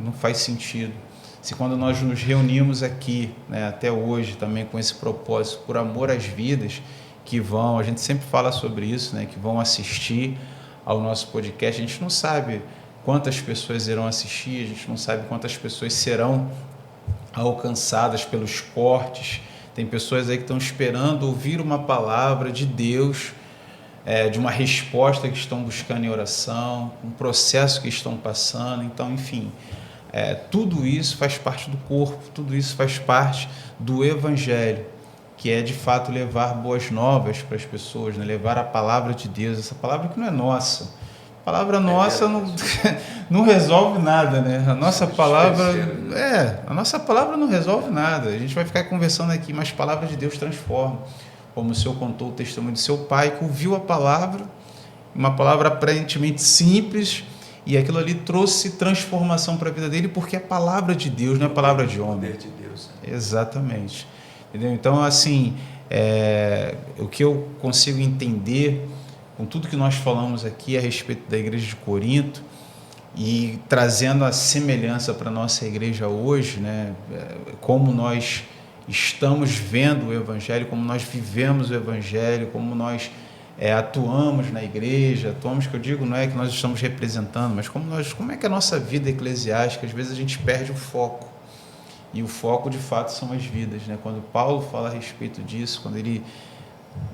não faz sentido. Se quando nós nos reunimos aqui, né, até hoje também com esse propósito, por amor às vidas que vão, a gente sempre fala sobre isso, né, que vão assistir ao nosso podcast, a gente não sabe quantas pessoas irão assistir, a gente não sabe quantas pessoas serão alcançadas pelos cortes. Tem pessoas aí que estão esperando ouvir uma palavra de Deus, de uma resposta que estão buscando em oração, um processo que estão passando. Então, enfim, tudo isso faz parte do corpo, tudo isso faz parte do Evangelho, que é de fato levar boas novas para as pessoas, né? Levar a palavra de Deus, essa palavra que não é nossa. A palavra nossa não resolve nada, né? A nossa palavra não resolve nada. A gente vai ficar conversando aqui, mas a palavra de Deus transforma. Como o senhor contou o testemunho de seu pai, que ouviu a palavra, uma palavra aparentemente simples, e aquilo ali trouxe transformação para a vida dele, porque é a palavra de Deus, não é a palavra de homem. Poder de Deus. Exatamente. Entendeu? Então, assim, o que eu consigo entender com tudo que nós falamos aqui a respeito da igreja de Corinto e trazendo a semelhança para a nossa igreja hoje, né? Como nós estamos vendo o Evangelho, como nós vivemos o Evangelho, como nós atuamos na igreja, atuamos, que eu digo, não é que nós estamos representando, mas como é que é a nossa vida eclesiástica, às vezes a gente perde o foco. E o foco, de fato, são as vidas, né? Quando Paulo fala a respeito disso, quando ele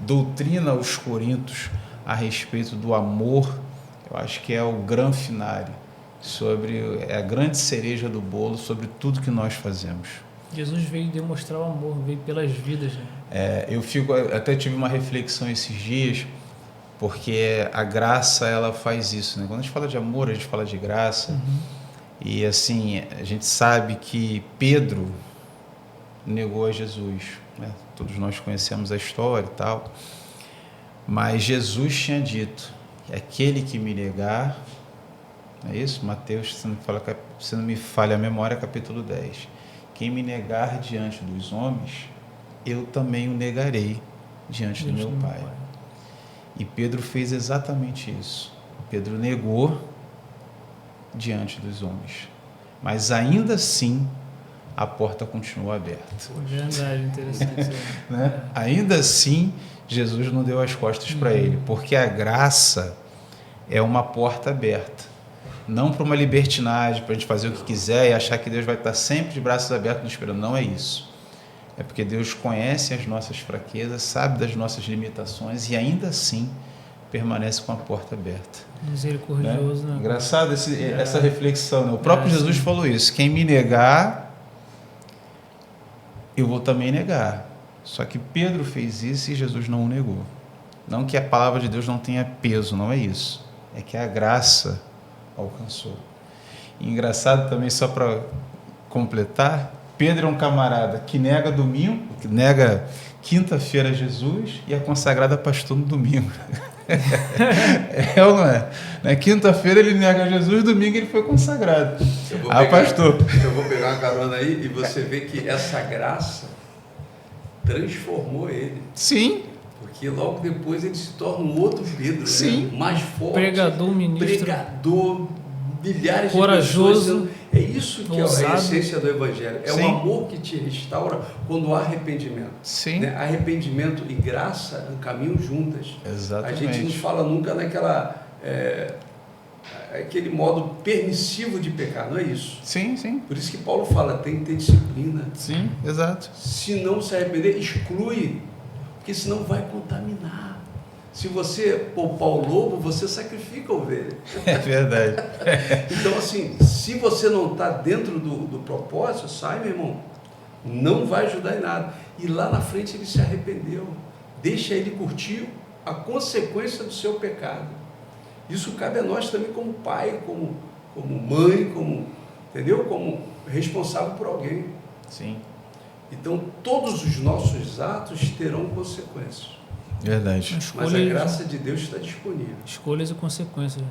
doutrina os coríntios a respeito do amor, eu acho que é o grande finale, a grande cereja do bolo sobre tudo que nós fazemos. Jesus veio demonstrar o amor, veio pelas vidas, né? Até tive uma reflexão esses dias, porque a graça, ela faz isso, né? Quando a gente fala de amor, a gente fala de graça. Uhum. E assim, a gente sabe que Pedro negou a Jesus, né? Todos nós conhecemos a história e tal, mas Jesus tinha dito que aquele que me negar, não é isso? Mateus, se não me falha a memória, capítulo 10. Quem me negar diante dos homens, eu também o negarei diante do meu Pai. E Pedro fez exatamente isso. Pedro negou diante dos homens, mas ainda assim a porta continua aberta. Verdade, interessante. Né? Ainda assim, Jesus não deu as costas para ele, porque a graça é uma porta aberta, não para uma libertinagem, para a gente fazer o que quiser e achar que Deus vai estar sempre de braços abertos nos esperando. Não é isso. É porque Deus conhece as nossas fraquezas, sabe das nossas limitações e ainda assim permanece com a porta aberta. Misericordioso, né? Engraçado essa reflexão, né? O próprio Jesus falou isso: quem me negar, eu vou também negar. Só que Pedro fez isso e Jesus não o negou. Não que a palavra de Deus não tenha peso, não é isso. É que a graça alcançou. E engraçado também, só para completar, Pedro é um camarada que nega domingo, que nega quinta-feira Jesus e é consagrado a pastor no domingo. Ou não é? Na quinta-feira ele nega Jesus, domingo ele foi consagrado pastor. Eu vou pegar uma carona aí e você vê que essa graça transformou ele. Sim. Porque logo depois ele se torna um outro Pedro, sim, né? Mais forte. Pregador, ministro. Pregador, milhares corajoso, de pessoas. É isso que ousado. É a essência do Evangelho. É sim, o amor que te restaura quando há arrependimento. Sim. Né? Arrependimento e graça caminham juntas. Exatamente. A gente não fala nunca naquela... aquele modo permissivo de pecar, não é isso? Sim, sim. Por isso que Paulo fala, tem que ter disciplina. Sim, exato. Se não se arrepender, exclui porque senão vai contaminar. Se você poupar o lobo, você sacrifica a ovelha. É verdade. Então, assim, se você não está dentro do propósito, sai, meu irmão, não vai ajudar em nada. E lá na frente ele se arrependeu. Deixa ele curtir a consequência do seu pecado. Isso cabe a nós também como pai, como mãe, entendeu? Como responsável por alguém. Sim. Então, todos os nossos atos terão consequências. Verdade. Mas a graça de Deus está disponível. Escolhas e consequências.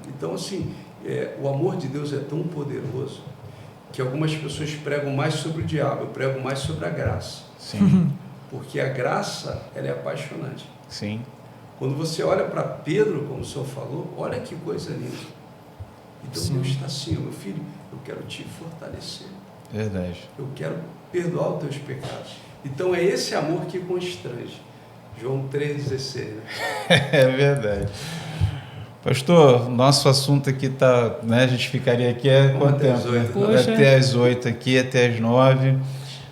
Então, assim, o amor de Deus é tão poderoso que algumas pessoas pregam mais sobre o diabo, eu prego mais sobre a graça. Sim. Porque a graça, ela é apaixonante. Sim. Quando você olha para Pedro, como o senhor falou, olha que coisa linda. Então, Sim. Deus está assim, meu filho, eu quero te fortalecer. Verdade. Eu quero perdoar os teus pecados. Então, é esse amor que constrange. João 3,16. Né? É verdade. Pastor, nosso assunto aqui está, né, a gente ficaria aqui quanto tempo? Poxa. Até às 8 aqui, até às 9,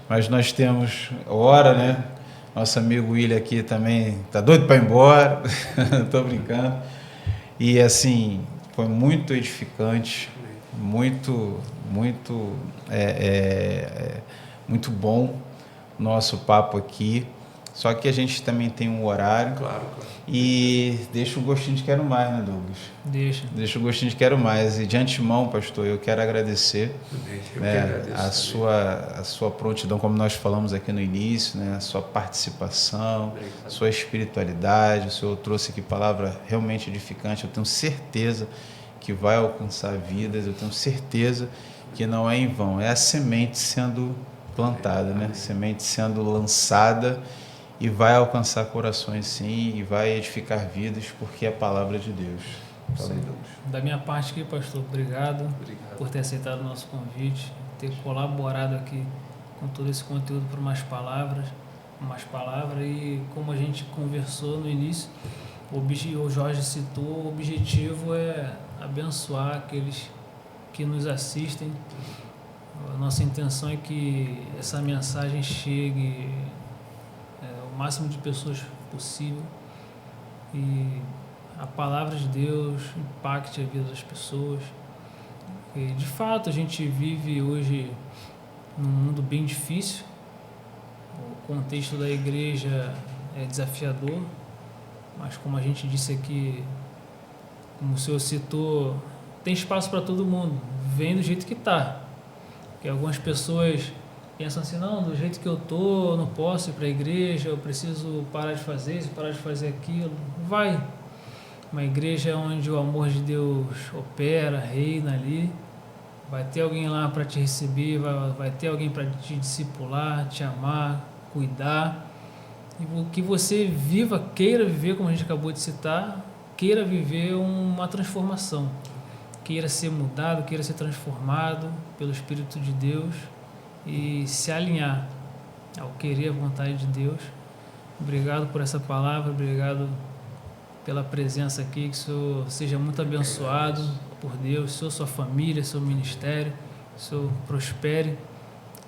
mas nós temos hora, né? Nosso amigo William aqui também está doido para ir embora, estou brincando. E assim, foi muito edificante, muito bom o nosso papo aqui. Só que a gente também tem um horário. Claro. E deixa o gostinho de quero mais, né, Douglas? Deixa o gostinho de quero mais. E de antemão, pastor, eu quero agradecer a sua prontidão, como nós falamos aqui no início, né, a sua participação, a sua espiritualidade. O Senhor trouxe aqui palavra realmente edificante. Eu tenho certeza que vai alcançar vidas. Eu tenho certeza que não é em vão. É a semente sendo plantada, né? Semente sendo lançada. E vai alcançar corações, sim, e vai edificar vidas, porque é a palavra de Deus. Da minha parte aqui, pastor, obrigado por ter aceitado o nosso convite, ter colaborado aqui com todo esse conteúdo por umas palavras, e como a gente conversou no início, o Jorge citou, o objetivo é abençoar aqueles que nos assistem. A nossa intenção é que essa mensagem chegue o máximo de pessoas possível e a palavra de Deus impacte a vida das pessoas. E, de fato, a gente vive hoje num mundo bem difícil. O contexto da igreja é desafiador, mas como a gente disse aqui, como o senhor citou, tem espaço para todo mundo. Vem do jeito que está. Porque algumas pessoas pensam assim, não, do jeito que eu tô, eu não posso ir para a igreja, eu preciso parar de fazer isso, parar de fazer aquilo. Vai. Uma igreja onde o amor de Deus opera, reina ali. Vai ter alguém lá para te receber, vai ter alguém para te discipular, te amar, cuidar. E que você queira viver, como a gente acabou de citar, queira viver uma transformação. Queira ser mudado, queira ser transformado pelo Espírito de Deus e se alinhar ao querer a vontade de Deus. Obrigado por essa palavra, obrigado pela presença aqui, que o Senhor seja muito abençoado por Deus, o Senhor, sua família, seu ministério, o Senhor prospere.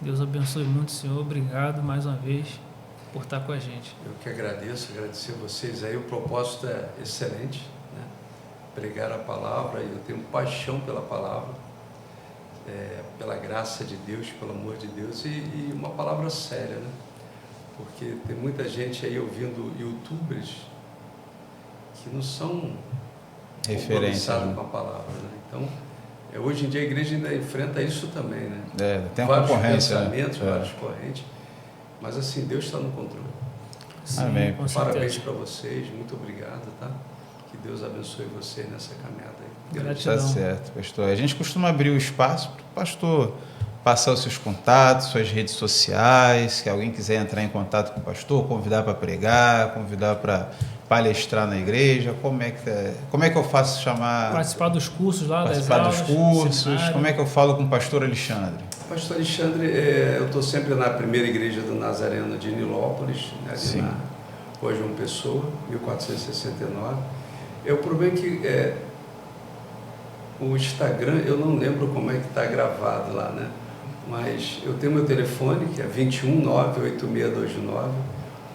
Deus abençoe muito, Senhor. Obrigado mais uma vez por estar com a gente. Eu que agradecer vocês aí, o propósito é excelente, né? Pregar a palavra, e eu tenho paixão pela palavra, pela graça de Deus, pelo amor de Deus, e uma palavra séria, né? Porque tem muita gente aí ouvindo youtubers que não são comprometizados com a palavra, né? Então, hoje em dia a igreja ainda enfrenta isso também, né? Tem vários concorrência, pensamentos, né? várias correntes, mas assim, Deus está no controle. Sim, amém. com Parabéns certeza. para vocês, muito obrigado, tá? Que Deus abençoe você nessa caminhada aí. Gratidão. Tá certo, pastor. A gente costuma abrir o espaço para o pastor passar os seus contatos, suas redes sociais, se alguém quiser entrar em contato com o pastor, convidar para pregar, convidar para palestrar na igreja, como é que eu faço chamar... Participar dos cursos lá, Participar das dos aulas, cursos, seminário. como é que eu falo com o pastor Alexandre? Pastor Alexandre, eu estou sempre na primeira igreja do Nazareno de Nilópolis, né, ali Sim. na Rua João Pessoa, 1469. O problema é que o Instagram, eu não lembro como é que está gravado lá, né? Mas eu tenho meu telefone, que é 21 98629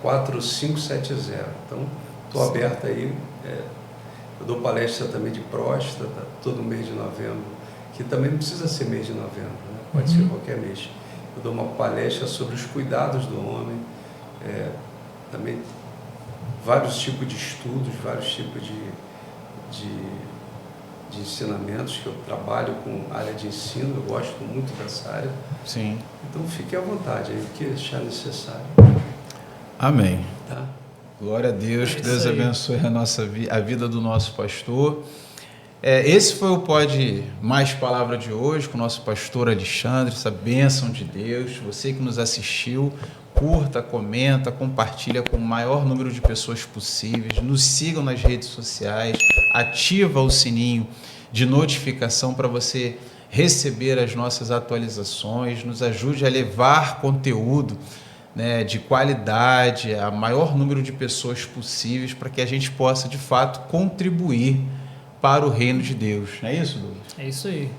4570. Então, estou aberto aí. Eu dou palestra também de próstata, todo mês de novembro, que também não precisa ser mês de novembro, né? Pode ser qualquer mês. Eu dou uma palestra sobre os cuidados do homem, também vários tipos de estudos, vários tipos de ensinamentos, que eu trabalho com área de ensino, eu gosto muito dessa área. Sim. Então fique à vontade aí, o que achar necessário. Amém. Tá? Glória a Deus, que Deus isso aí. abençoe a vida do nosso pastor. Esse foi o Pode Mais Palavra de hoje, com o nosso pastor Alexandre, essa bênção de Deus. Você que nos assistiu, curta, comenta, compartilha com o maior número de pessoas possíveis, nos sigam nas redes sociais, ativa o sininho de notificação para você receber as nossas atualizações, nos ajude a levar conteúdo, né, de qualidade a maior número de pessoas possíveis, para que a gente possa de fato contribuir para o reino de Deus. Não é isso, Douglas? É isso aí.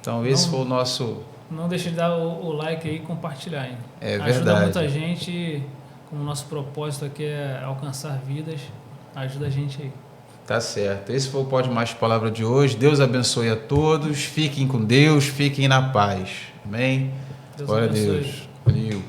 Então esse foi o nosso... Não deixe de dar o like aí e compartilhar, hein? É Ajuda verdade. muita gente, como o nosso propósito aqui é alcançar vidas, ajuda a gente aí. Tá certo. Esse foi o Pode Mais Palavra de hoje. Deus abençoe a todos. Fiquem com Deus, fiquem na paz. Amém? Deus Glória a abençoe. Deus. Valeu.